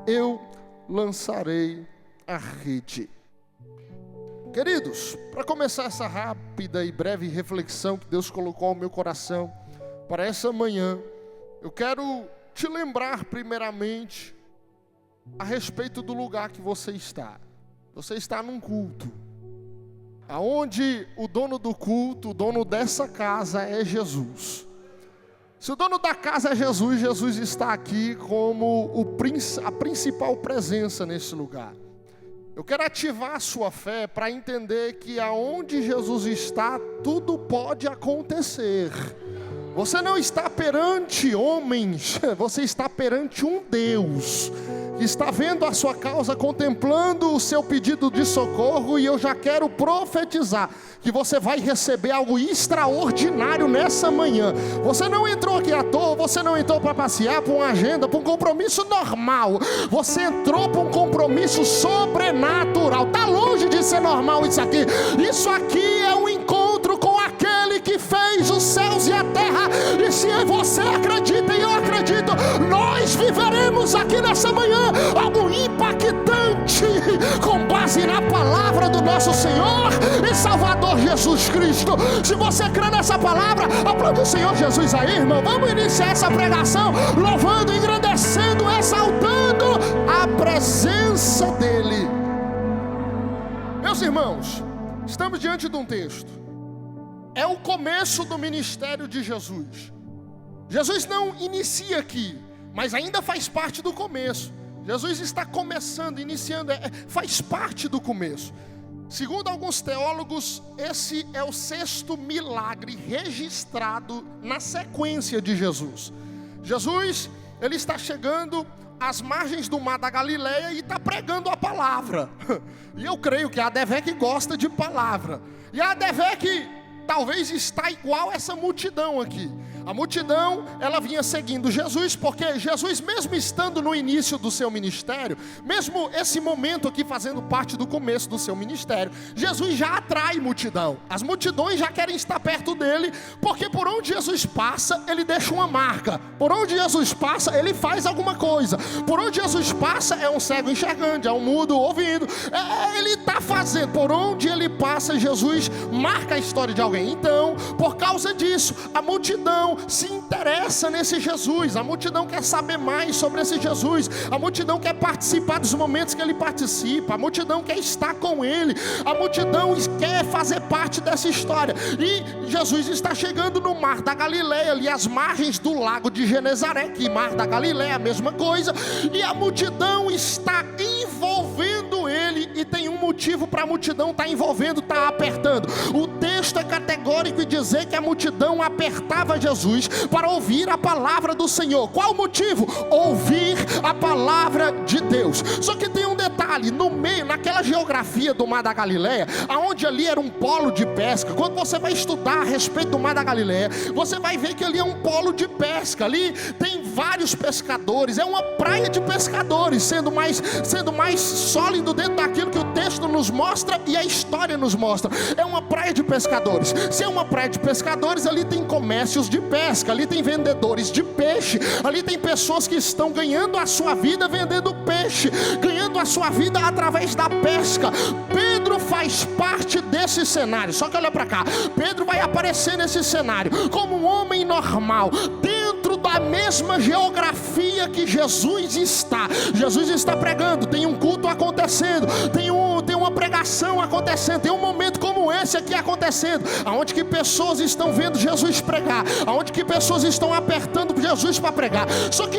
eu lançarei a rede. Queridos, para começar essa rápida e breve reflexão que Deus colocou ao meu coração para essa manhã, eu quero te lembrar primeiramente a respeito do lugar que você está. Você está num culto, aonde o dono do culto, o dono dessa casa é Jesus. Se o dono da casa é Jesus, Jesus está aqui como a principal presença nesse lugar. Eu quero ativar a sua fé para entender que aonde Jesus está, tudo pode acontecer. Você não está perante homens, você está perante um Deus que está vendo a sua causa, contemplando o seu pedido de socorro. E eu já quero profetizar que você vai receber algo extraordinário nessa manhã. Você não entrou aqui à toa, você não entrou para passear, para uma agenda, para um compromisso normal. Você entrou para um compromisso sobrenatural. Está longe de ser normal isso aqui. Isso aqui é um encontro com aquele que fez os céus e a terra. E se você acredita e eu acredito, nós viveremos aqui nessa manhã algo impactante, com base na palavra do nosso Senhor e Salvador Jesus Cristo. Se você crê nessa palavra, aplaude o Senhor Jesus aí, irmão. Vamos iniciar essa pregação louvando, engrandecendo, exaltando a presença dEle. Meus irmãos, estamos diante de um texto. É o começo do ministério de Jesus. Jesus não inicia aqui, mas ainda faz parte do começo. Jesus está começando, iniciando, faz parte do começo. Segundo alguns teólogos, esse é o 6º milagre registrado na sequência de Jesus. Jesus, ele está chegando às margens do mar da Galileia e está pregando a palavra. E eu creio que a Adevec gosta de palavra. E a Adevec talvez está igual essa multidão aqui. A multidão, ela vinha seguindo Jesus, porque Jesus, mesmo estando no início do seu ministério, mesmo esse momento aqui fazendo parte do começo do seu ministério, Jesus já atrai multidão. As multidões já querem estar perto dele, porque por onde Jesus passa, ele deixa uma marca. Por onde Jesus passa, ele faz alguma coisa. Por onde Jesus passa, é um cego enxergando, é um mudo ouvindo. Ele está fazendo. Por onde ele passa, Jesus marca a história de alguém. Então, por causa disso, a multidão se interessa nesse Jesus. A multidão quer saber mais sobre esse Jesus. A multidão quer participar dos momentos que ele participa. A multidão quer estar com ele. A multidão quer fazer parte dessa história. E Jesus está chegando no mar da Galileia, ali às margens do lago de Genezaré, que mar da Galileia é a mesma coisa. E a multidão está envolvendo ele. E tem um motivo para a multidão estar envolvendo, estar apertando. O texto é categórico em dizer que a multidão apertava Jesus para ouvir a palavra do Senhor. Qual o motivo? Ouvir a palavra de Deus. Só que tem um detalhe, no meio, naquela geografia do mar da Galileia, aonde ali era um polo de pesca. Quando você vai estudar a respeito do mar da Galileia, você vai ver que ali é um polo de pesca. Ali tem vários pescadores, é uma praia de pescadores, sendo mais sólido dentro daquilo que o texto nos mostra e a história nos mostra. É uma praia de pescadores. Se é uma praia de pescadores, ali tem comércios de pesca, ali tem vendedores de peixe, ali tem pessoas que estão ganhando a sua vida vendendo peixe, ganhando a sua vida através da pesca. Pedro faz parte desse cenário. Só que olha para cá, Pedro vai aparecer nesse cenário como um homem normal, dentro da mesma geografia que Jesus está. Jesus está pregando, tem um culto acontecendo, tem uma pregação acontecendo, tem um momento como esse aqui acontecendo, aonde que pessoas estão vendo Jesus pregar, aonde que pessoas estão apertando Jesus para pregar. Só que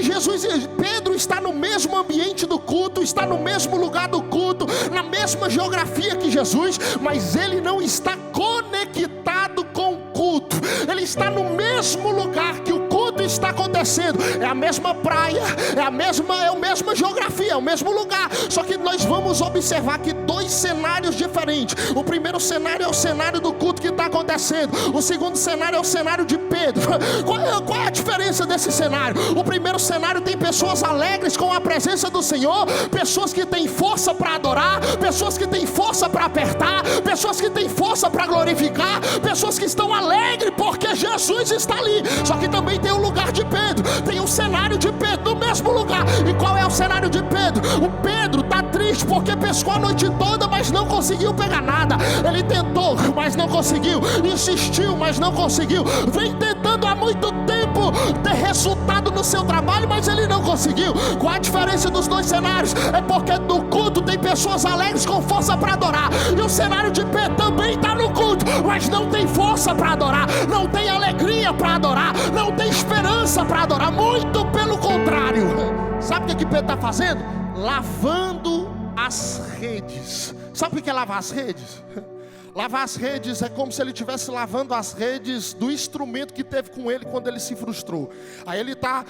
Pedro está no mesmo ambiente do culto, está no mesmo lugar do culto, na mesma geografia que Jesus, mas ele não está conectado com o culto. Ele está no mesmo lugar que o culto está acontecendo. É a mesma praia, é a mesma geografia, é o mesmo lugar. Só que nós vamos observar aqui dois cenários diferentes. O primeiro cenário é o cenário do culto que está acontecendo. O segundo cenário é o cenário de Pedro. Qual é a diferença desse cenário? O primeiro cenário tem pessoas alegres com a presença do Senhor, pessoas que têm força para adorar, pessoas que têm força para apertar, pessoas que têm força para glorificar, pessoas que estão alegres porque Jesus está ali. Só que também tem o lugar de Pedro, tem o cenário de Pedro no mesmo lugar. E qual é o cenário de Pedro? O Pedro está triste porque pescou a noite toda, mas não conseguiu pegar nada. Ele tentou, mas não conseguiu. Insistiu, mas não conseguiu. Vem tentando há muito tempo ter resultado no seu trabalho, mas ele não conseguiu. Qual a diferença dos dois cenários? É porque no culto tem pessoas alegres com força para adorar, e o cenário de Pedro também está no culto, mas não tem força para adorar, não tem alegria para adorar, não tem esperança para adorar. Muito pelo contrário. Sabe o que Pedro está fazendo? Lavando as redes. Sabe o que é lavar as redes? Lavar as redes é como se ele estivesse lavando as redes do instrumento que teve com ele quando ele se frustrou. Aí ele tá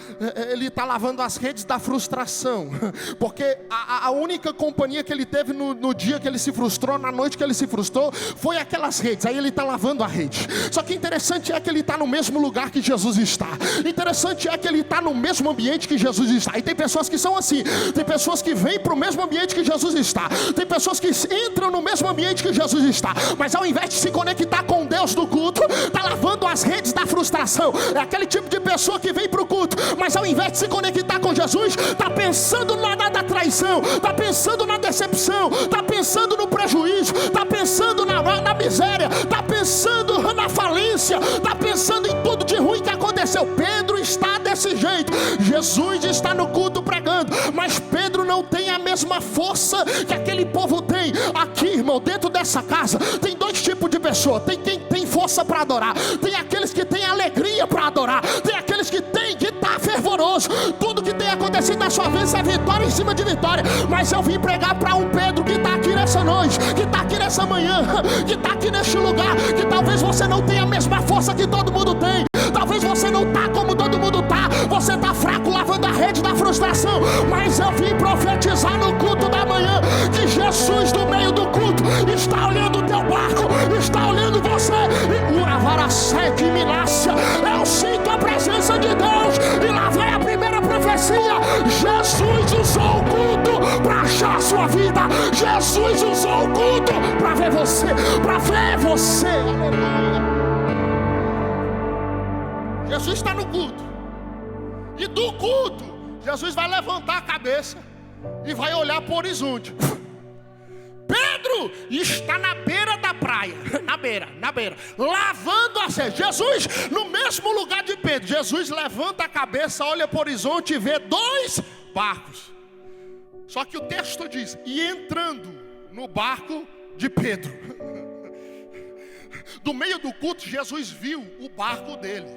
lavando as redes da frustração, porque a única companhia que ele teve no dia que ele se frustrou, na noite que ele se frustrou, foi aquelas redes. Aí ele está lavando a rede. Só que interessante é que ele está no mesmo lugar que Jesus está. Interessante é que ele está no mesmo ambiente que Jesus está. E tem pessoas que são assim. Tem pessoas que vêm para o mesmo ambiente que Jesus está. Tem pessoas que entram no mesmo ambiente que Jesus está, mas ao invés de se conectar com Deus do culto, está lavando as redes da frustração. É aquele tipo de pessoa que vem para o culto, mas ao invés de se conectar com Jesus, está pensando na traição, está pensando na decepção, está pensando no prejuízo, está pensando na miséria, está pensando na falência, está pensando em tudo de ruim que aconteceu. Pedro está desse jeito. Jesus está no culto pregando, mas Pedro não tem a mesma força que aquele povo tem. Aqui, irmão, dentro dessa casa tem dois tipos de pessoa. Tem quem tem força para adorar, tem aqueles que têm alegria para adorar, tem aqueles que está fervoroso. Tudo que tem acontecido na sua vida é vitória em cima de vitória. Mas eu vim pregar para um Pedro que está aqui nessa noite, que está aqui nessa manhã, que está aqui neste lugar, que talvez você não tenha a mesma força que todo mundo tem. Talvez você não está como todo mundo está. Você está fraco lavando a rede da frustração. Mas eu vim profetizar no culto da manhã que Jesus no meio do culto está olhando o teu barco, está olhando você. E Uravaracete e Milácia, eu sinto a presença de Deus. E lá vai a primeira profecia. Jesus usou o culto para achar a sua vida. Jesus usou o culto para ver você, para ver você. Aleluia. Jesus está no culto, e do culto Jesus vai levantar a cabeça e vai olhar para o horizonte. Pedro está na beira da praia, na beira, lavando as redes. Jesus no mesmo lugar de Pedro. Jesus levanta a cabeça, olha para o horizonte e vê dois barcos. Só que o texto diz: e entrando no barco de Pedro. Do meio do culto, Jesus viu o barco deles.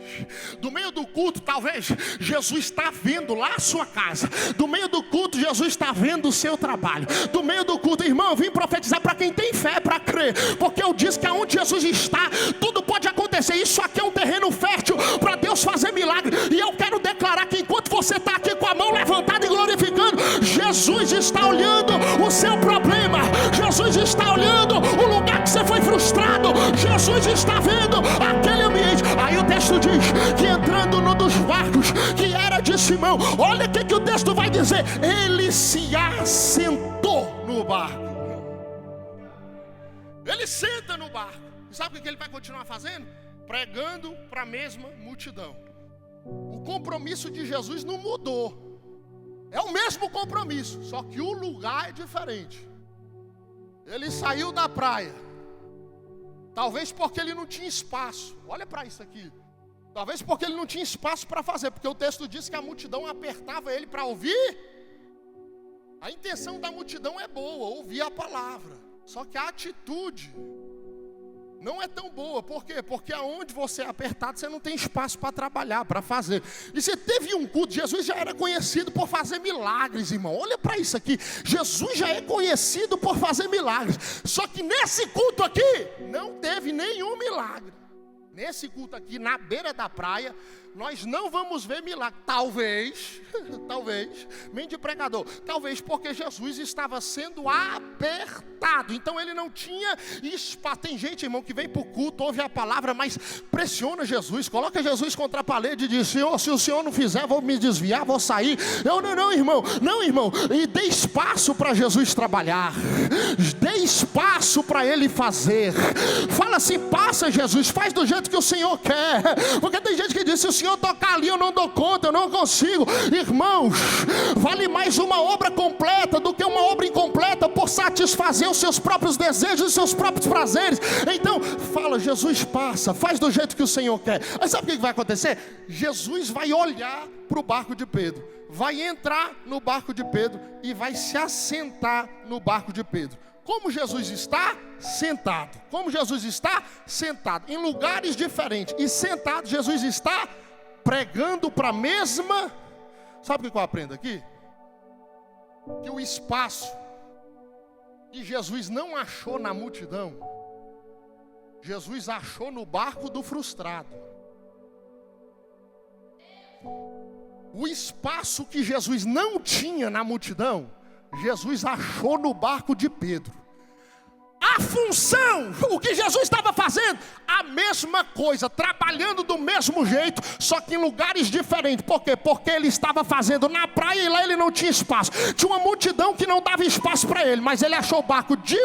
Do meio do culto, talvez Jesus está vendo lá a sua casa. Do meio do culto, Jesus está vendo o seu trabalho. Do meio do culto, irmão, eu vim profetizar para quem tem fé, para crer. Porque eu disse que aonde Jesus está, tudo pode acontecer. Isso aqui é um terreno fértil para Deus fazer milagre. E eu quero declarar que enquanto você está aqui com a mão levantada e glorificando, Jesus está olhando o seu problema. Jesus está olhando o lugar que você foi frustrado. Jesus está vendo aquele ambiente. Aí o texto diz que entrando num dos barcos que era de Simão, olha o que o texto vai dizer: ele se assentou no barco. Ele senta no barco. E sabe o que ele vai continuar fazendo? Pregando para a mesma multidão. O compromisso de Jesus não mudou. É o mesmo compromisso, só que o lugar é diferente. Ele saiu da praia. Talvez porque ele não tinha espaço. Olha para isso aqui. Talvez porque ele não tinha espaço para fazer. Porque o texto diz que a multidão apertava ele para ouvir. A intenção da multidão é boa, ouvir a palavra. Só que a atitude não é tão boa. Por quê? Porque aonde você é apertado, você não tem espaço para trabalhar, para fazer. E você teve um culto, Jesus já era conhecido por fazer milagres, irmão. Olha para isso aqui. Jesus já é conhecido por fazer milagres. Só que nesse culto aqui, não teve nenhum milagre. Nesse culto aqui, na beira da praia, nós não vamos ver milagre. Talvez, mente pregador, talvez porque Jesus estava sendo apertado. Então ele não tinha espaço. Tem gente, irmão, que vem para o culto, ouve a palavra, mas pressiona Jesus, coloca Jesus contra a parede e diz: Senhor, se o Senhor não fizer, vou me desviar, vou sair. Não, irmão, e dê espaço para Jesus trabalhar. Dê espaço para Ele fazer. Fala assim: passa, Jesus, faz do jeito que o Senhor quer. Porque tem gente que diz: se o Senhor tocar ali, eu não dou conta, eu não consigo. Irmãos, vale mais uma obra completa do que uma obra incompleta por satisfazer os seus próprios desejos, os seus próprios prazeres. Então, fala: Jesus, passa, faz do jeito que o Senhor quer. Mas sabe o que vai acontecer? Jesus vai olhar para o barco de Pedro, vai entrar no barco de Pedro e vai se assentar no barco de Pedro. Como Jesus está? Sentado. Como Jesus está? Sentado. Em lugares diferentes. E sentado, Jesus está pregando para a mesma. Sabe o que eu aprendo aqui? Que o espaço que Jesus não achou na multidão, Jesus achou no barco do frustrado. O espaço que Jesus não tinha na multidão, Jesus achou no barco de Pedro. A função, o que Jesus estava fazendo, a mesma coisa, trabalhando do mesmo jeito, só que em lugares diferentes. Por quê? Porque ele estava fazendo na praia e lá ele não tinha espaço. Tinha uma multidão que não dava espaço para ele, mas ele achou o barco de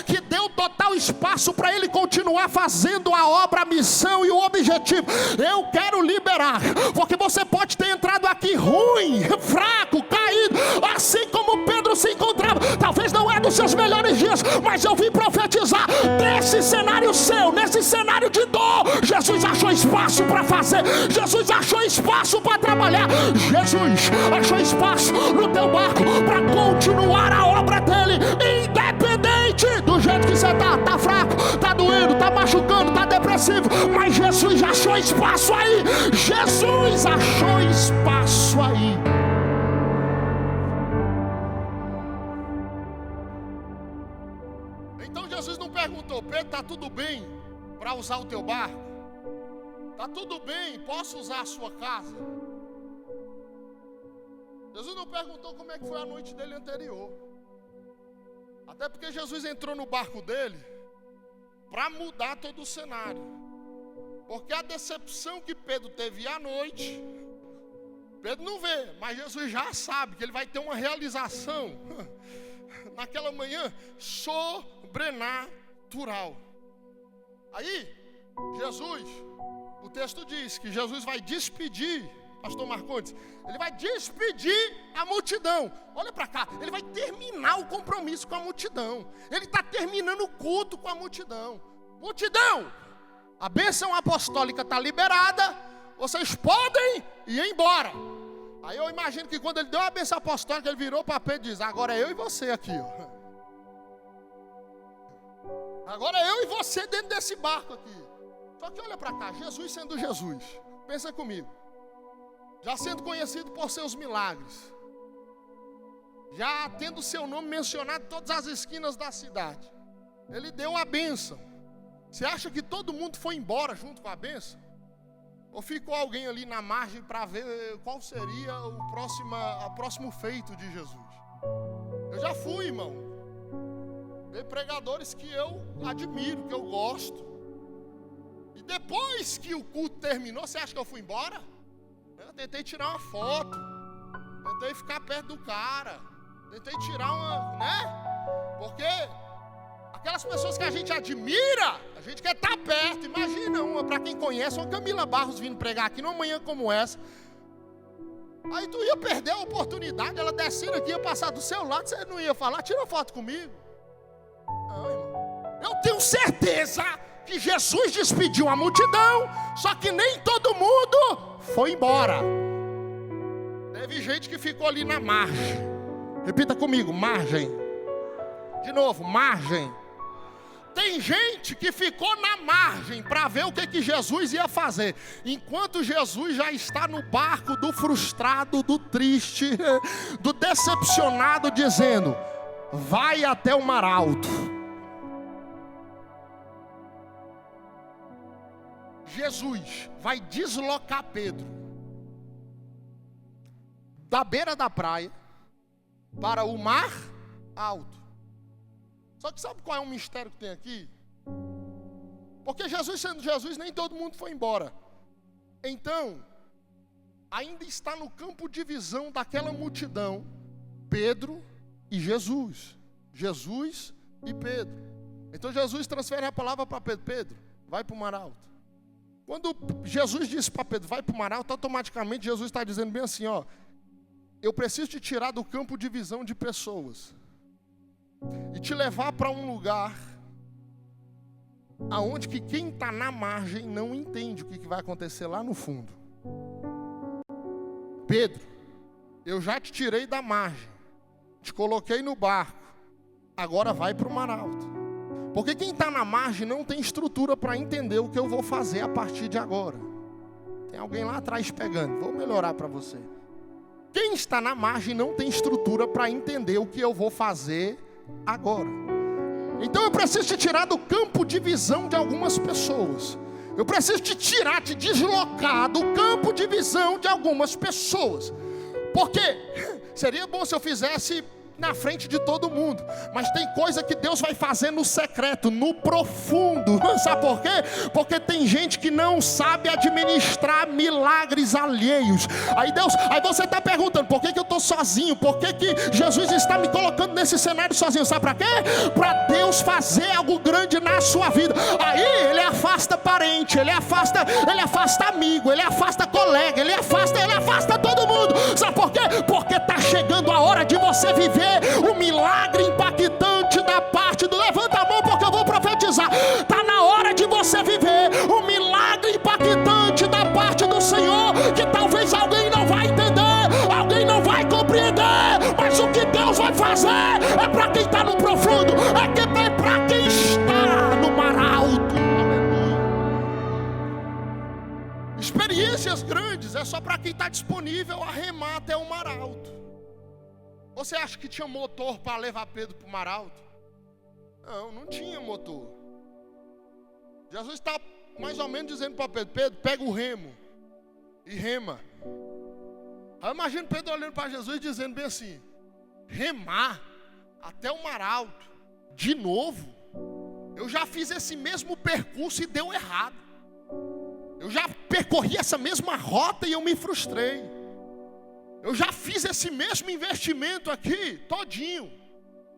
que deu total espaço para ele continuar fazendo a obra, a missão e o objetivo. Eu quero liberar, porque você pode ter entrado aqui ruim, fraco, caído, assim como Pedro se encontrava. Talvez não é dos seus melhores dias, mas eu vim profetizar, nesse cenário seu, nesse cenário de dor, Jesus achou espaço para fazer, Jesus achou espaço para trabalhar, Jesus achou espaço no teu barco para continuar a obra dele, independente do jeito que você está fraco, está doendo, está machucando, está depressivo, mas Jesus achou espaço aí, Jesus achou espaço aí. Então Jesus não perguntou: Pedro, está tudo bem para usar o teu barco? Está tudo bem, posso usar a sua casa? Jesus não perguntou como é que foi a noite dele anterior. Até porque Jesus entrou no barco dele para mudar todo o cenário. Porque a decepção que Pedro teve à noite, Pedro não vê, mas Jesus já sabe que ele vai ter uma realização naquela manhã sobrenatural. Aí, Jesus, o texto diz que Jesus vai despedir, pastor Marcondes, ele vai despedir a multidão. Olha para cá, ele vai terminar o compromisso com a multidão. Ele está terminando o culto com a multidão. Multidão, a bênção apostólica está liberada, vocês podem ir embora. Aí eu imagino que quando ele deu a bênção apostólica, ele virou para Pedro e diz: agora é eu e você aqui, ó. Agora é eu e você dentro desse barco aqui. Só que olha para cá, Jesus sendo Jesus, pensa comigo, já sendo conhecido por seus milagres, já tendo seu nome mencionado em todas as esquinas da cidade, ele deu a bênção. Você acha que todo mundo foi embora junto com a bênção? Ou ficou alguém ali na margem para ver qual seria o próximo feito de Jesus? Eu já fui, irmão. Tem pregadores que eu admiro, que eu gosto. E depois que o culto terminou, você acha que eu fui embora? Eu tentei tirar uma foto. Tentei ficar perto do cara. Tentei tirar uma, né? Porque aquelas pessoas que a gente admira, a gente quer estar perto. Imagina para quem conhece, uma Camila Barros vindo pregar aqui numa manhã como essa. Aí tu ia perder a oportunidade, ela descendo aqui, ia passar do seu lado, você não ia falar: tira foto comigo. Não, irmão. Eu tenho certeza que Jesus despediu a multidão, só que nem todo mundo foi embora. Teve gente que ficou ali na margem. Repita comigo: margem. De novo, margem. Tem gente que ficou na margem para ver o que Jesus ia fazer, enquanto Jesus já está no barco do frustrado, do triste, do decepcionado, dizendo: vai até o mar alto. Jesus vai deslocar Pedro da beira da praia para o mar alto. Só que sabe qual é o mistério que tem aqui? Porque Jesus sendo Jesus, nem todo mundo foi embora. Então, ainda está no campo de visão daquela multidão Pedro e Jesus. Jesus e Pedro. Então Jesus transfere a palavra para Pedro: Pedro, vai para o mar alto. Quando Jesus disse para Pedro: vai para o mar alto, automaticamente Jesus está dizendo bem assim: ó, eu preciso te tirar do campo de visão de pessoas e te levar para um lugar aonde que quem está na margem não entende o que vai acontecer lá no fundo. Pedro, eu já te tirei da margem, te coloquei no barco, agora vai para o mar alto. Porque quem está na margem não tem estrutura para entender o que eu vou fazer a partir de agora. Tem alguém lá atrás pegando, vou melhorar para você. Quem está na margem não tem estrutura para entender o que eu vou fazer agora. Então eu preciso te tirar do campo de visão de algumas pessoas. Eu preciso te tirar, te deslocar do campo de visão de algumas pessoas. Porque seria bom se eu fizesse na frente de todo mundo, mas tem coisa que Deus vai fazer no secreto, no profundo. Sabe por quê? Porque tem gente que não sabe administrar milagres alheios. Aí você está perguntando, por que eu estou sozinho? Por que Jesus está me colocando nesse cenário sozinho? Sabe para quê? Para Deus fazer algo grande na sua vida. Aí Ele afasta parente, Ele afasta amigo, Ele afasta colega, Ele afasta todo mundo. Sabe por quê? Porque está chegando a hora de você viver um milagre impactante da parte do... Levanta a mão porque eu vou profetizar. Está na hora de você viver um milagre impactante da parte do Senhor, que talvez alguém não vai entender, alguém não vai compreender, mas o que Deus vai fazer é para quem está no profundo, é para quem está no mar alto. Experiências grandes é só para quem está disponível a remar até o mar alto. Você acha que tinha motor para levar Pedro para o mar alto? Não tinha motor. Jesus está mais ou menos dizendo para Pedro: Pedro, pega o remo e rema. Aí eu imagino Pedro olhando para Jesus e dizendo bem assim: remar até o mar alto de novo? Eu já fiz esse mesmo percurso e deu errado. Eu já percorri essa mesma rota e eu me frustrei. Eu já fiz esse mesmo investimento aqui, todinho.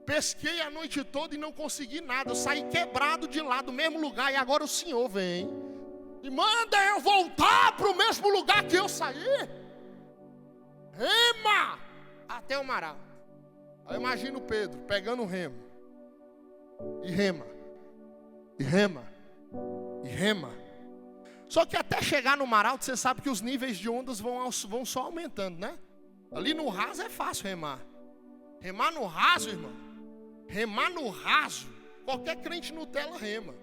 Pesquei a noite toda e não consegui nada. Eu saí quebrado de lá do mesmo lugar. E agora o Senhor vem e manda eu voltar para o mesmo lugar que eu saí. Rema até o mar alto. Aí eu imagino Pedro pegando o remo. E rema. E rema. E rema. Só que até chegar no mar alto, você sabe que os níveis de ondas vão só aumentando, né? Ali no raso é fácil remar. Remar no raso, irmão. Remar no raso. Qualquer crente Nutella rema.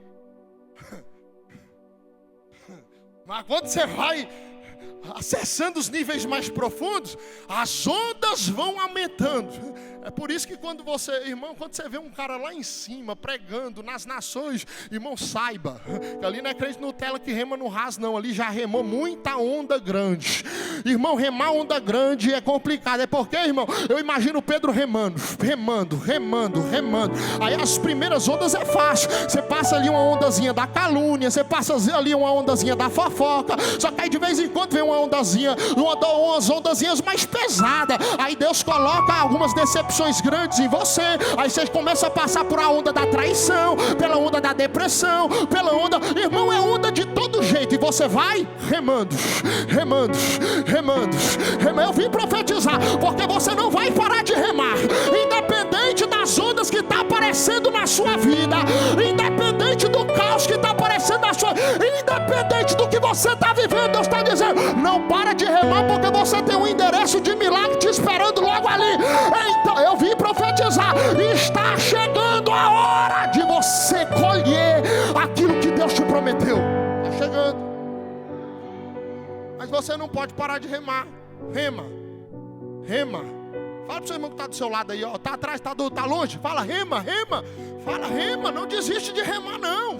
Mas quando você vai acessando os níveis mais profundos, as ondas vão aumentando. É por isso que quando você vê um cara lá em cima pregando nas nações, irmão, saiba que ali não é crente Nutella que rema no raso, não. Ali já remou muita onda grande. Irmão, remar onda grande é complicado. É porque, irmão, eu imagino Pedro remando. Aí as primeiras ondas é fácil. Você passa ali uma ondazinha da calúnia, você passa ali uma ondazinha da fofoca. Só que aí de vez em quando vem uma ondazinha, umas ondazinhas mais pesadas. Aí Deus coloca algumas decepções grandes em você. Aí você começa a passar por a onda da traição, pela onda da depressão, pela onda... Irmão, é onda de todo jeito. E você vai remando. Eu vim profetizar, porque você não vai parar de remar. Independente das ondas que está aparecendo na sua vida, independente do caos que está aparecendo na sua vida, independente do que você está vivendo, Deus está dizendo: não para de remar, porque você tem um endereço de milagre te esperando logo ali. Então eu vim profetizar: está chegando a hora de você colher aquilo que Deus te prometeu. Está chegando. Mas você não pode parar de remar. Rema. Fala para o seu irmão que está do seu lado aí, ó. Está atrás, está longe. Fala, rema. Fala, rema. Não desiste de remar, não.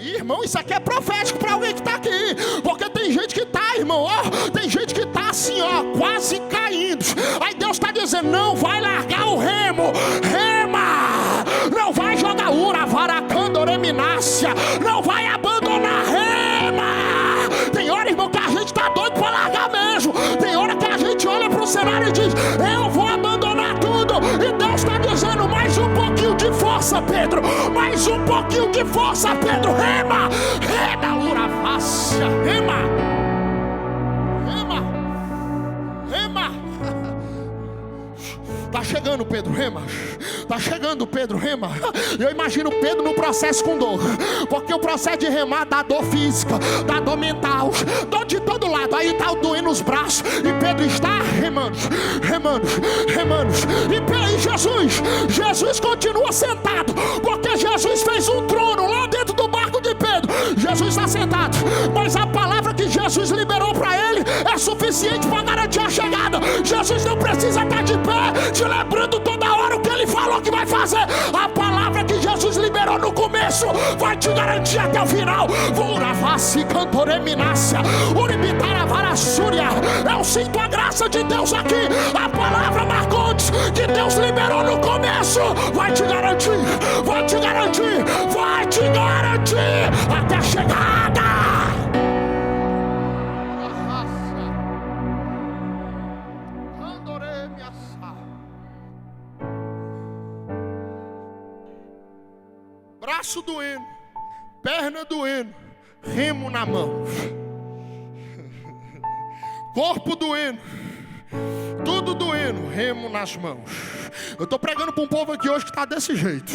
Irmão, isso aqui é profético para alguém que está aqui. Porque tem gente que está, irmão, ó. Tem gente que está assim, ó, quase caindo. Aí Deus está dizendo: não vai largar o remo. Rema. Não vai jogar ura, varacandoreminácia. Não vai abandonar. Rema. Tem hora, irmão, que a gente está doido para largar mesmo. Tem hora que a gente olha para o cenário e diz: eu vou abandonar tudo. E Deus está dizendo: mais um pouquinho de força, Pedro. Mais um pouquinho de força, Pedro. Rema. Redauravácia. Rema. Tá chegando, Pedro, rema. Tá chegando, Pedro, rema. Eu imagino Pedro no processo com dor, porque o processo de remar dá dor física, dá dor mental, dor de todo lado. Aí tá doendo os braços e Pedro está remando. E Jesus continua sentado, porque Jesus fez um trono lá dentro do barco de Pedro. Jesus está sentado, mas a palavra que Jesus liberou para ele é suficiente para garantir a chegada. Jesus não precisa estar de pé te lembrando toda hora o que ele falou o que vai fazer. A palavra que Jesus liberou no começo vai te garantir até o final. Eu sinto a graça de Deus aqui. A palavra, Marcondes, que Deus liberou no começo vai te garantir, vai te garantir, vai te garantir até a chegada. Braço doendo, perna doendo, remo na mão, corpo doendo, tudo doendo, remo nas mãos. Eu estou pregando para um povo aqui hoje que está desse jeito.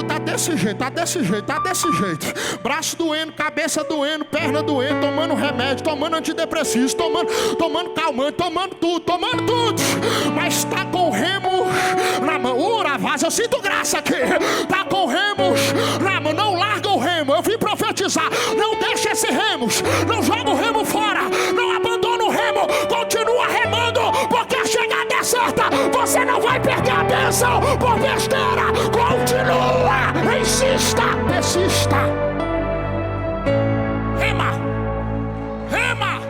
Tá desse jeito, tá desse jeito, tá desse jeito. Braço doendo, cabeça doendo, perna doendo, tomando remédio, tomando antidepressivos, tomando calmante, tomando tudo. Mas está com o remo na mão. Uravaz, eu sinto graça aqui. Tá com o remo na mão, não larga o remo. Eu vim profetizar, não deixa esse remo, não joga o remo fora, não abandona o remo, continua remando, porque a chegada é certa. Você não vai perder a bênção por besteira. Continua, insista, persista. Rema, rema.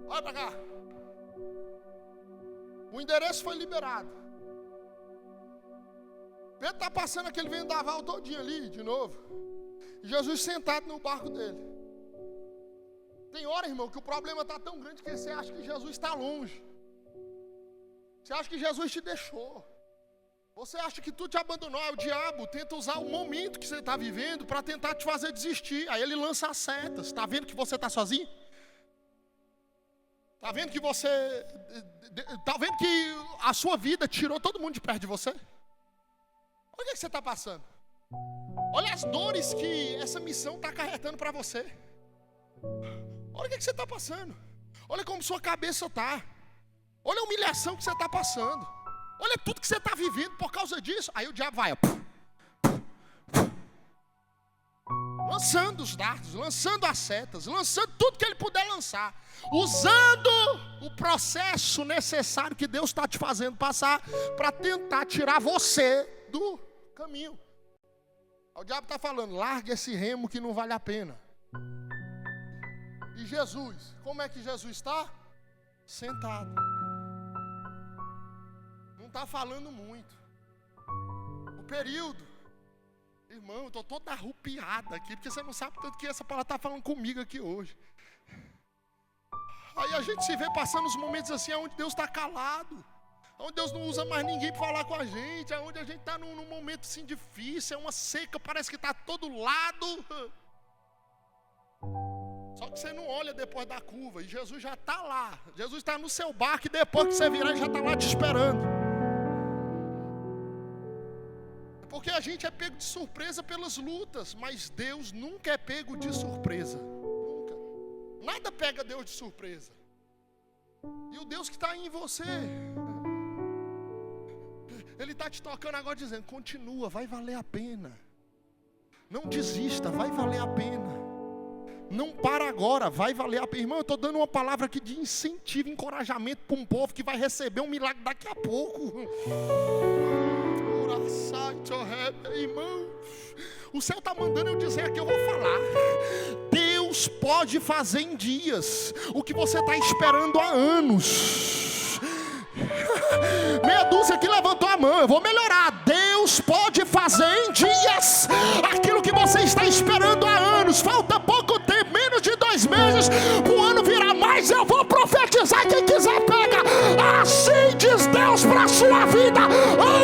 Olha pra cá. O endereço foi liberado. Pedro está passando aquele vendaval todinho ali, de novo. E Jesus sentado no barco dele. Tem hora, irmão, que o problema está tão grande que você acha que Jesus está longe. Você acha que Jesus te deixou. Você acha que tu te abandonou. O diabo tenta usar o momento que você está vivendo para tentar te fazer desistir. Aí ele lança as setas. Está vendo que você está sozinho? Está vendo que você... Está vendo que a sua vida tirou todo mundo de perto de você? Olha o que você está passando. Olha as dores que essa missão está acarretando para você. Olha o que você está passando. Olha como sua cabeça está. Olha a humilhação que você está passando. Olha tudo que você está vivendo por causa disso. Aí o diabo vai, lançando os dardos, lançando as setas, lançando tudo que ele puder lançar, usando o processo necessário que Deus está te fazendo passar para tentar tirar você do caminho. O diabo está falando, larga esse remo que não vale a pena. E Jesus, como é que Jesus está? Sentado. Não está falando muito. O período, irmão, eu estou toda arrupiada aqui, porque você não sabe tanto que essa palavra está falando comigo aqui hoje. Aí a gente se vê passando os momentos assim, onde Deus está calado, onde Deus não usa mais ninguém para falar com a gente, onde a gente está num momento assim difícil, é uma seca, parece que está a todo lado. Só que você não olha depois da curva, e Jesus já está lá. Jesus está no seu barco, e depois que você virar, ele já está lá te esperando. Porque a gente é pego de surpresa pelas lutas, mas Deus nunca é pego de surpresa. Nunca. Nada pega Deus de surpresa. E o Deus que está em você, Ele está te tocando agora dizendo, continua, vai valer a pena. Não desista, vai valer a pena. Não para agora, vai valer a pena. Irmão, eu estou dando uma palavra aqui de incentivo, encorajamento para um povo que vai receber um milagre daqui a pouco. Irmão, o céu está mandando eu dizer aqui, eu vou falar. Deus pode fazer em dias o que você está esperando há anos. Meia dúzia que levantou a mão, eu vou melhorar. Deus pode fazer em dias aquilo que você está esperando há anos. Falta pouco tempo, menos de 2 meses para o ano virar. Mas eu vou profetizar, quem quiser pega. Assim diz Deus para a sua vida.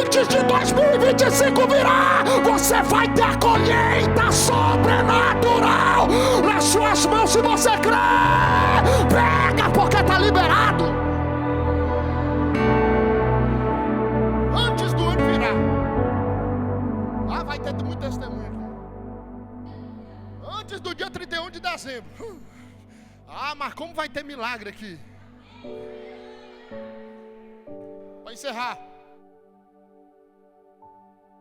Antes de 2025 virar, você vai ter a colheita sobrenatural nas suas mãos. Se você crê, pega, porque está liberado. Antes do ano virar. Vai ter muito testemunho aqui. Antes do dia 31 de dezembro. Mas como vai ter milagre aqui? Para encerrar,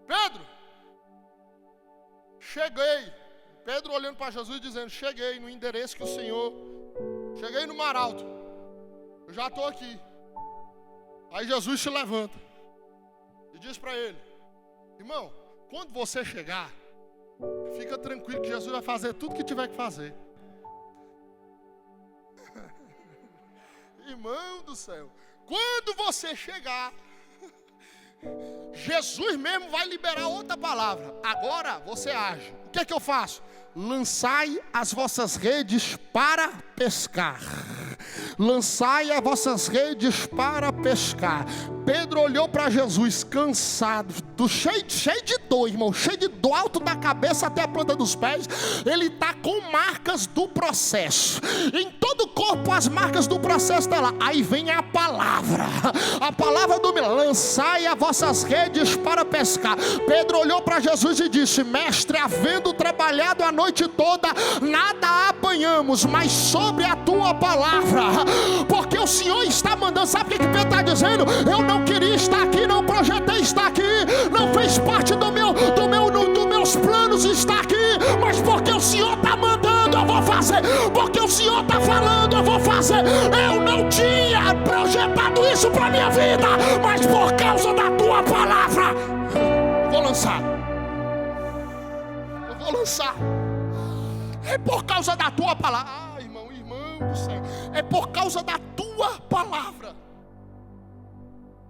Pedro, cheguei. Pedro olhando para Jesus dizendo: cheguei no endereço que o Senhor, cheguei no Mar Alto, eu já estou aqui. Aí Jesus se levanta e diz para ele: irmão, quando você chegar, fica tranquilo que Jesus vai fazer tudo que tiver que fazer. Irmão do céu, quando você chegar, Jesus mesmo vai liberar outra palavra. Agora você age. O que é que eu faço? Lançai as vossas redes para pescar. Lançai as vossas redes para pescar. Pedro olhou para Jesus cansado, cheio de dor, irmão, cheio de dor, alto da cabeça até a planta dos pés. Ele está com marcas do processo. Em todo o corpo as marcas do processo estão lá. Aí vem a palavra do milagre: lançai as vossas redes para pescar. Pedro olhou para Jesus e disse: mestre, havendo trabalhado a noite toda, nada apanhamos, mas sobre a tua palavra, porque o Senhor está mandando. Sabe o que Pedro está dizendo? Eu não queria estar aqui, não projetei estar aqui, não fez parte dos meus planos estar aqui, mas porque o Senhor está mandando, eu vou fazer. Porque o Senhor está falando, eu vou fazer. Eu não tinha projetado isso para minha vida, mas por causa da tua palavra, eu vou lançar. É por causa da tua palavra. Ah, irmão do céu, é por causa da tua palavra.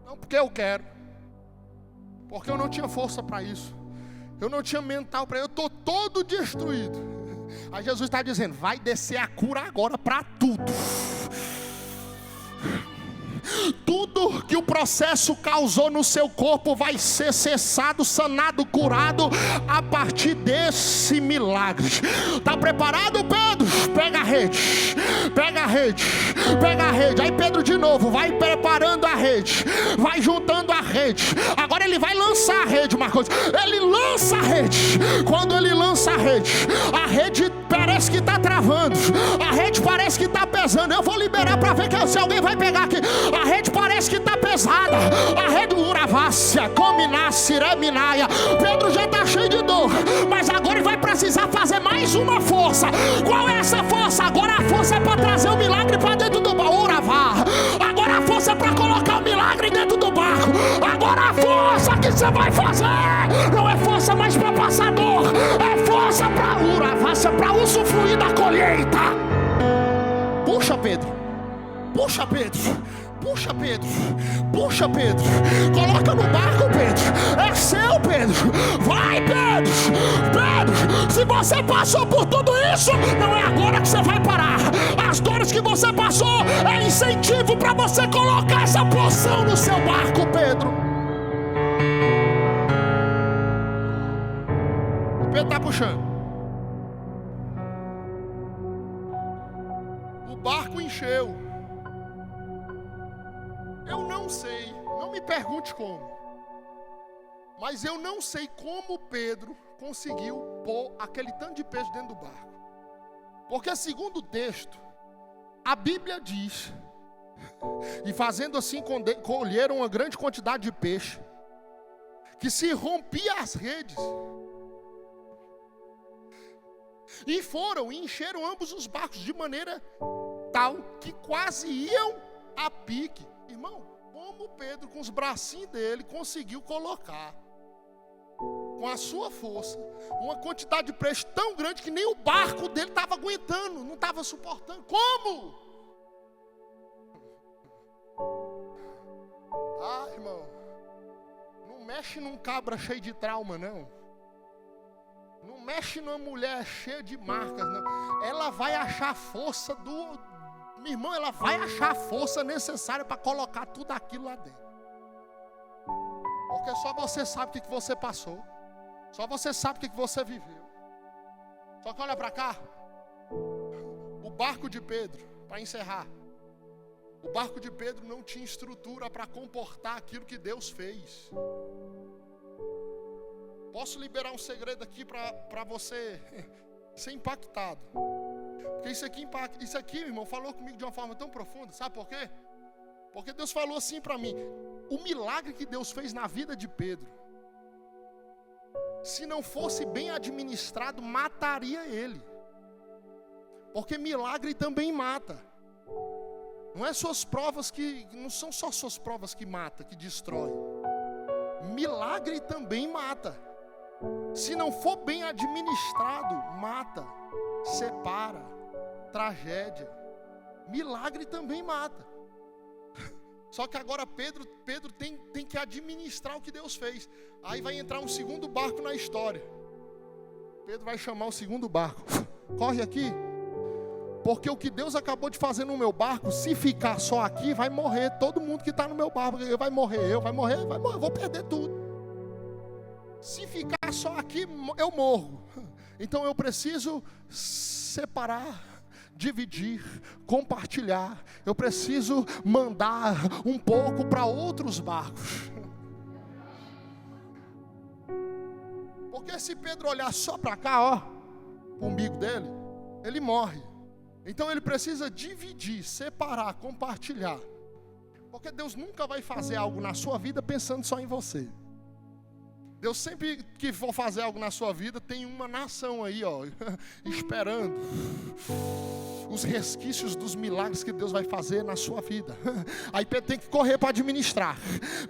Não porque eu quero, porque eu não tinha força para isso, eu não tinha mental para isso, eu estou todo destruído. Aí Jesus está dizendo: vai descer a cura agora para tudo. Tudo que o processo causou no seu corpo vai ser cessado, sanado, curado a partir desse milagre. Está preparado, Pedro? Pega a rede, pega a rede, pega a rede. Aí Pedro de novo vai preparando a rede, vai juntando a rede. Agora ele vai lançar a rede, Marcos. Ele lança a rede. Quando ele lança a rede parece que está travando, a rede parece que está pesando. Eu vou liberar para ver se alguém vai pegar aqui. A rede parece que está pesada. A rede Uravácia, Cominace, Reminaia. Pedro já está cheio de dor, mas agora ele vai precisar fazer mais uma força. Qual é essa força? Agora a força é para trazer o milagre para dentro do barco. Uravá. Agora a força é para colocar o milagre dentro do barco. Agora a força que você vai fazer não é força mais para passar dor, é força para Uravácia, para usufruir da colheita. Puxa, Pedro. Puxa, Pedro. Puxa, Pedro. Puxa, Pedro. Coloca no barco, Pedro. É seu, Pedro. Vai, Pedro. Pedro, se você passou por tudo isso, não é agora que você vai parar. As dores que você passou é incentivo para você colocar essa porção no seu barco, Pedro. O Pedro está puxando. O barco encheu. Eu não sei, não me pergunte como, mas eu não sei como Pedro conseguiu pôr aquele tanto de peixe dentro do barco. Porque segundo o texto, a Bíblia diz, e fazendo assim colheram uma grande quantidade de peixe, que se rompia as redes, e foram e encheram ambos os barcos de maneira tal que quase iam a pique. Irmão, como Pedro, com os bracinhos dele, conseguiu colocar, com a sua força, uma quantidade de peixe tão grande que nem o barco dele estava aguentando, não estava suportando. Como? Ah, irmão, não mexe num cabra cheio de trauma, não. Não mexe numa mulher cheia de marcas, não. Ela vai achar a força Meu irmão, ela vai achar a força necessária para colocar tudo aquilo lá dentro. Porque só você sabe o que você passou. Só você sabe o que você viveu. Só que olha para cá. O barco de Pedro, para encerrar. O barco de Pedro não tinha estrutura para comportar aquilo que Deus fez. Posso liberar um segredo aqui para você ser impactado. Porque isso aqui, meu irmão, falou comigo de uma forma tão profunda. Sabe por quê? Porque Deus falou assim para mim. O milagre que Deus fez na vida de Pedro se não fosse bem administrado, mataria ele. Porque milagre também mata. Não são só suas provas que matam, que destrói. Milagre também mata. Se não for bem administrado, mata, separa, tragédia. Milagre também mata. Só que agora Pedro tem que administrar o que Deus fez. Aí vai entrar um segundo barco na história. Pedro vai chamar o segundo barco. Corre aqui. Porque o que Deus acabou de fazer no meu barco, se ficar só aqui, vai morrer todo mundo que está no meu barco. Vai morrer, eu vou perder tudo. Se ficar só aqui, eu morro. Então eu preciso separar, dividir, compartilhar. Eu preciso mandar um pouco para outros barcos. Porque se Pedro olhar só para cá, ó, o umbigo dele, ele morre. Então ele precisa dividir, separar, compartilhar. Porque Deus nunca vai fazer algo na sua vida pensando só em você. Deus sempre que for fazer algo na sua vida, tem uma nação aí, ó, esperando os resquícios dos milagres que Deus vai fazer na sua vida. Aí Pedro tem que correr para administrar.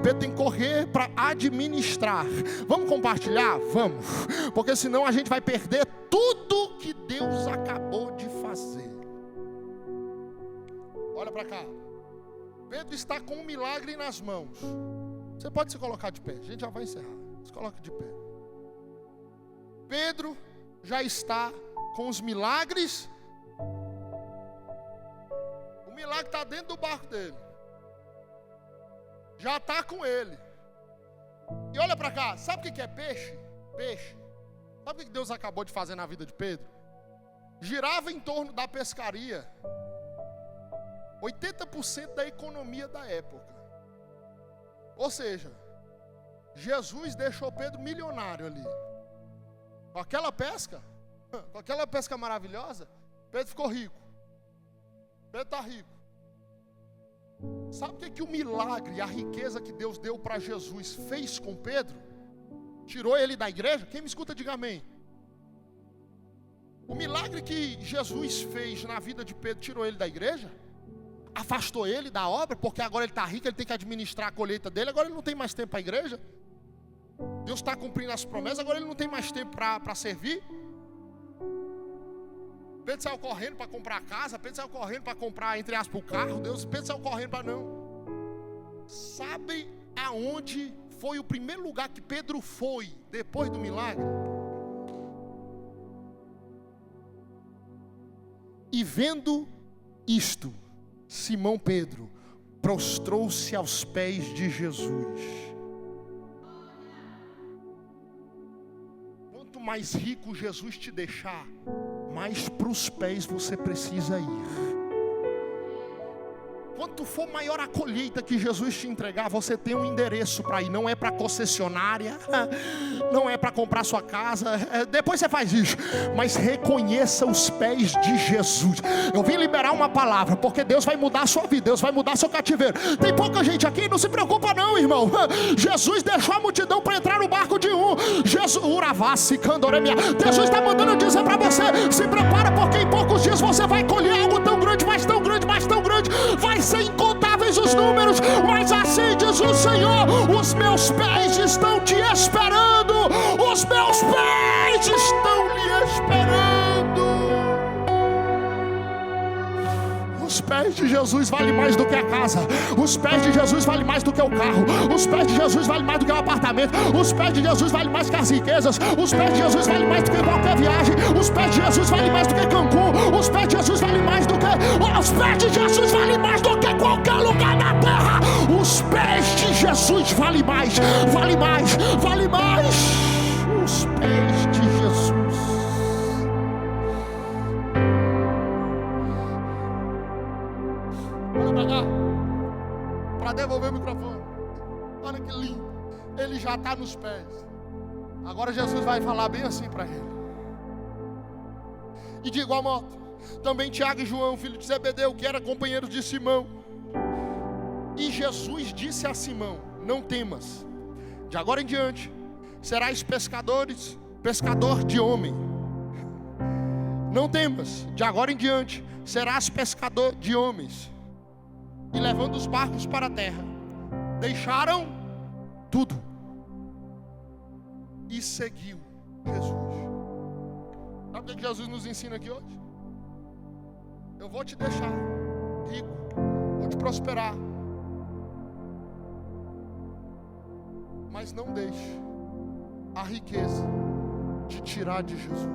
Pedro tem que correr para administrar. Vamos compartilhar? Vamos. Porque senão a gente vai perder tudo que Deus acabou de fazer. Olha para cá. Pedro está com um milagre nas mãos. Você pode se colocar de pé. A gente já vai encerrar. Se coloca de pé. Pedro já está com os milagres. O milagre está dentro do barco dele. Já está com ele. E olha para cá. Sabe o que é peixe? Peixe. Sabe o que Deus acabou de fazer na vida de Pedro? Girava em torno da pescaria 80% da economia da época. Ou seja, Jesus deixou Pedro milionário ali. Com aquela pesca maravilhosa, Pedro ficou rico. Pedro está rico. Sabe o que o milagre, a riqueza que Deus deu para Jesus fez com Pedro? Tirou ele da igreja? Quem me escuta, diga amém. O milagre que Jesus fez na vida de Pedro tirou ele da igreja? Afastou ele da obra? Porque agora ele está rico, ele tem que administrar a colheita dele. Agora ele não tem mais tempo para a igreja. Deus está cumprindo as promessas, agora ele não tem mais tempo para servir. Pedro saiu correndo para comprar a casa. Pedro saiu correndo para comprar, entre aspas, o carro. Pedro saiu correndo para não. Sabe aonde foi o primeiro lugar que Pedro foi depois do milagre? E vendo isto, Simão Pedro prostrou-se aos pés de Jesus. Quanto mais rico Jesus te deixar, mais para os pés você precisa ir. Quanto for maior a colheita que Jesus te entregar, você tem um endereço para ir. Não é para concessionária, não é para comprar sua casa, depois você faz isso. Mas reconheça os pés de Jesus. Eu vim liberar uma palavra, porque Deus vai mudar a sua vida, Deus vai mudar seu cativeiro. Tem pouca gente aqui, não se preocupa não, irmão. Jesus deixou a multidão para entrar no barco de um. Jesus está mandando dizer para você: se prepara, porque em poucos dias você vai colher algo tão grande, mas tão grande, mas tão grande. Vai ser incontáveis os números, mas assim diz o Senhor: os meus pés estão te esperando, os meus pés estão lhe esperando. Os pés de Jesus valem mais do que a casa. Os pés de Jesus valem mais do que o carro. Os pés de Jesus valem mais do que o apartamento. Os pés de Jesus valem mais que as riquezas. Os pés de Jesus valem mais do que qualquer viagem. Os pés de Jesus valem mais do que Cancún. Os pés de Jesus valem mais do que... Os pés de Jesus valem mais do que qualquer lugar na terra. Os pés de Jesus valem mais. Vale mais. Vale mais. Os pés de Jesus. Para devolver o microfone. Olha que lindo. Ele já está nos pés. Agora Jesus vai falar bem assim para ele. E de igual modo, também Tiago e João, filho de Zebedeu, que eram companheiros de Simão. E Jesus disse a Simão: não temas, de agora em diante serás pescador de homem. Não temas, de agora em diante serás pescador de homens. E levando os barcos para a terra, deixaram tudo e seguiu Jesus. Sabe o que Jesus nos ensina aqui hoje? Eu vou te deixar rico, vou te prosperar, mas não deixe a riqueza te tirar de Jesus,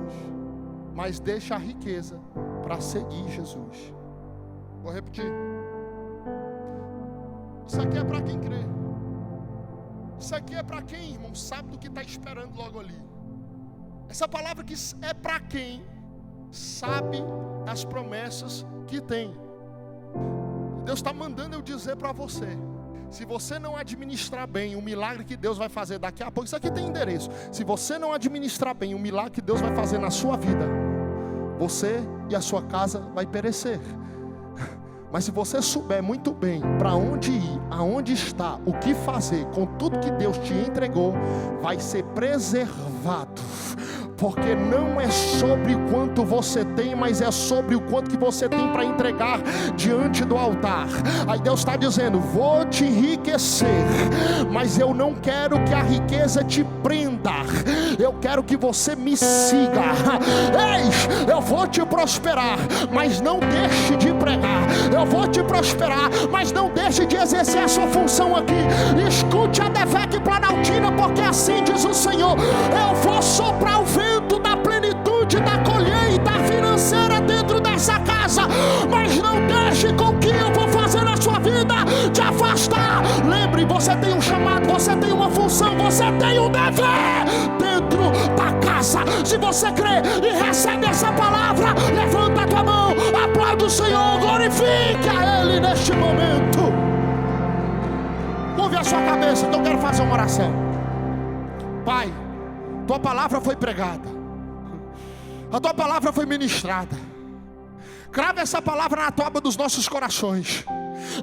mas deixa a riqueza para seguir Jesus. Vou repetir. Isso aqui é para quem crê. Isso aqui é para quem, irmão, sabe do que está esperando logo ali. Essa palavra que é para quem sabe as promessas que tem. Deus está mandando eu dizer para você: se você não administrar bem o milagre que Deus vai fazer daqui a pouco, isso aqui tem endereço. Se você não administrar bem o milagre que Deus vai fazer na sua vida, você e a sua casa vai perecer. Mas se você souber muito bem para onde ir, aonde está, o que fazer com tudo que Deus te entregou, vai ser preservado. Porque não é sobre o quanto você tem, mas é sobre o quanto que você tem para entregar diante do altar. Aí Deus está dizendo: vou te enriquecer, mas eu não quero que a riqueza te prenda. Eu quero que você me siga. Eis, eu vou te prosperar, mas não deixe de pregar. Eu vou te prosperar, mas não deixe de exercer a sua função aqui. Escute a Devec Planaltina, porque assim diz o Senhor: eu vou soprar o vento da plenitude da colheita financeira dentro dessa casa, mas não deixe com que eu vou fazer na sua vida te afastar. Lembre, você tem um chamado, você tem uma função, você tem um dever dentro da casa. Se você crê e recebe essa palavra, levanta a tua mão, aplaude o Senhor, glorifique a Ele neste momento. Curve a sua cabeça, então eu quero fazer uma oração. Pai, tua palavra foi pregada, a tua palavra foi ministrada. Crava essa palavra na tábua dos nossos corações,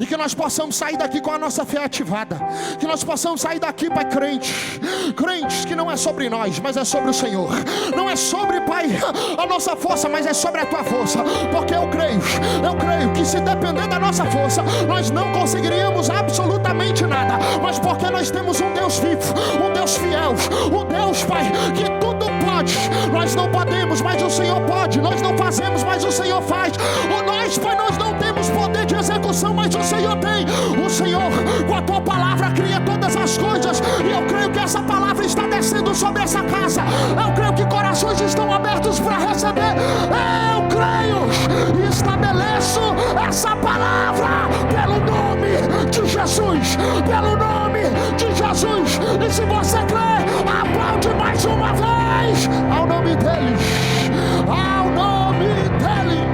e que nós possamos sair daqui com a nossa fé ativada. Que nós possamos sair daqui, Pai, crentes que não é sobre nós, mas é sobre o Senhor. Não é sobre, Pai, a nossa força, mas é sobre a tua força. Porque eu creio que se depender da nossa força, nós não conseguiríamos absolutamente nada. Mas porque nós temos um Deus vivo, um Deus fiel, um Deus, Pai, que tudo pode. Nós não podemos, mas o Senhor pode. Nós não fazemos, mas o Senhor faz. Nós, Pai, nós não temos poder de execução, mas o Senhor tem. O Senhor, com a tua palavra, cria todas as coisas. E eu creio que essa palavra está descendo sobre essa casa. Eu creio que corações estão abertos para receber. Eu creio e estabeleço essa palavra pelo nome de Jesus. Pelo nome de Jesus. E se você crê, aplaude mais uma vez ao nome dele. Ao nome dele.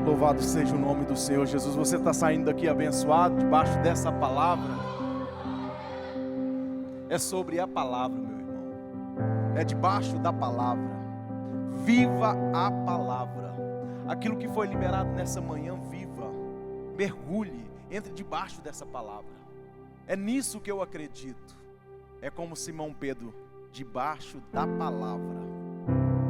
Louvado seja o nome do Senhor Jesus. Você está saindo daqui abençoado debaixo dessa palavra. É sobre a palavra, meu irmão. É debaixo da palavra. Viva a palavra. Aquilo que foi liberado nessa manhã, viva. Mergulhe, entre debaixo dessa palavra. É nisso que eu acredito. É como Simão Pedro, debaixo da palavra.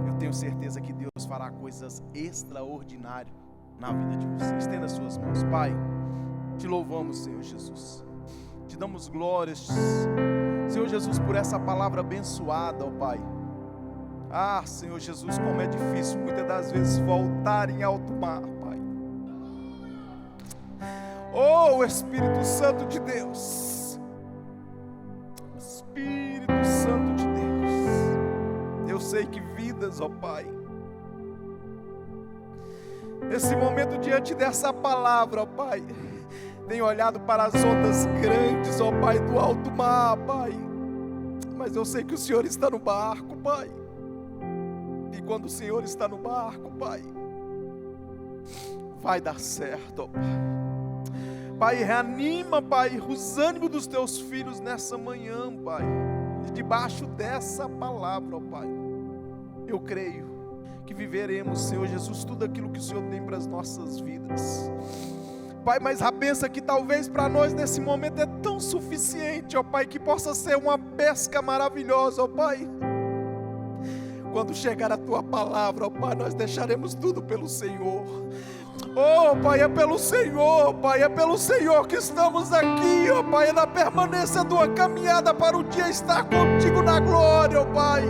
Eu tenho certeza que Deus fará coisas extraordinárias na vida de você. Estenda suas mãos. Pai, te louvamos, Senhor Jesus. Te damos glórias, Senhor Jesus, por essa palavra abençoada, ó Pai. Ah, Senhor Jesus, como é difícil muitas das vezes voltar em alto mar, Pai. Oh, Espírito Santo de Deus, Espírito Santo de Deus, eu sei que vidas, ó Pai, nesse momento diante dessa palavra, ó Pai, tem olhado para as ondas grandes, ó Pai, do alto mar, Pai, mas eu sei que o Senhor está no barco, Pai, e quando o Senhor está no barco, Pai, vai dar certo, ó Pai. Pai, reanima, Pai, os ânimos dos teus filhos nessa manhã, Pai, e debaixo dessa palavra, ó Pai, eu creio que viveremos, Senhor Jesus, tudo aquilo que o Senhor tem para as nossas vidas. Pai, mas a bênção que talvez para nós nesse momento é tão suficiente, ó Pai, que possa ser uma pesca maravilhosa, ó Pai. Quando chegar a Tua palavra, ó Pai, nós deixaremos tudo pelo Senhor. Oh Pai, é pelo Senhor, Pai, é pelo Senhor que estamos aqui, ó Pai, é na permanência de uma caminhada para o dia estar contigo na glória, ó Pai.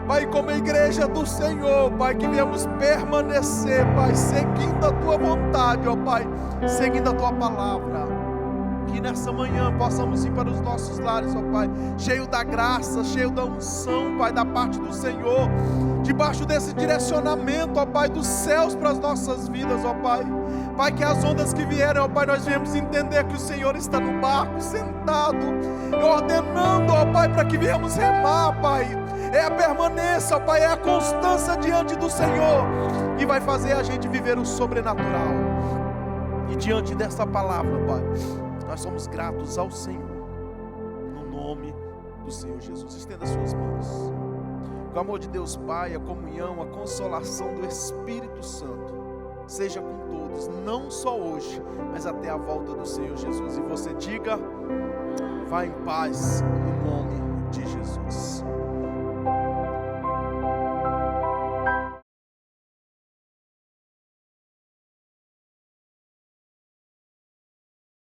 Pai, como a igreja do Senhor, Pai, que viemos permanecer, Pai, seguindo a Tua vontade, ó Pai, seguindo a Tua palavra. Que nessa manhã possamos ir para os nossos lares, ó Pai, cheio da graça, cheio da unção, Pai, da parte do Senhor, debaixo desse direcionamento, ó Pai, dos céus para as nossas vidas, ó Pai. Pai, que as ondas que vierem, ó Pai, nós viemos entender que o Senhor está no barco, sentado, ordenando, ó Pai, para que viemos remar, Pai. É a permanência, ó Pai, é a constância diante do Senhor que vai fazer a gente viver o sobrenatural. E diante dessa palavra, Pai, nós somos gratos ao Senhor, no nome do Senhor Jesus. Estenda suas mãos. Com o amor de Deus Pai, a comunhão, a consolação do Espírito Santo seja com todos, não só hoje, mas até a volta do Senhor Jesus. E você diga: vá em paz, no nome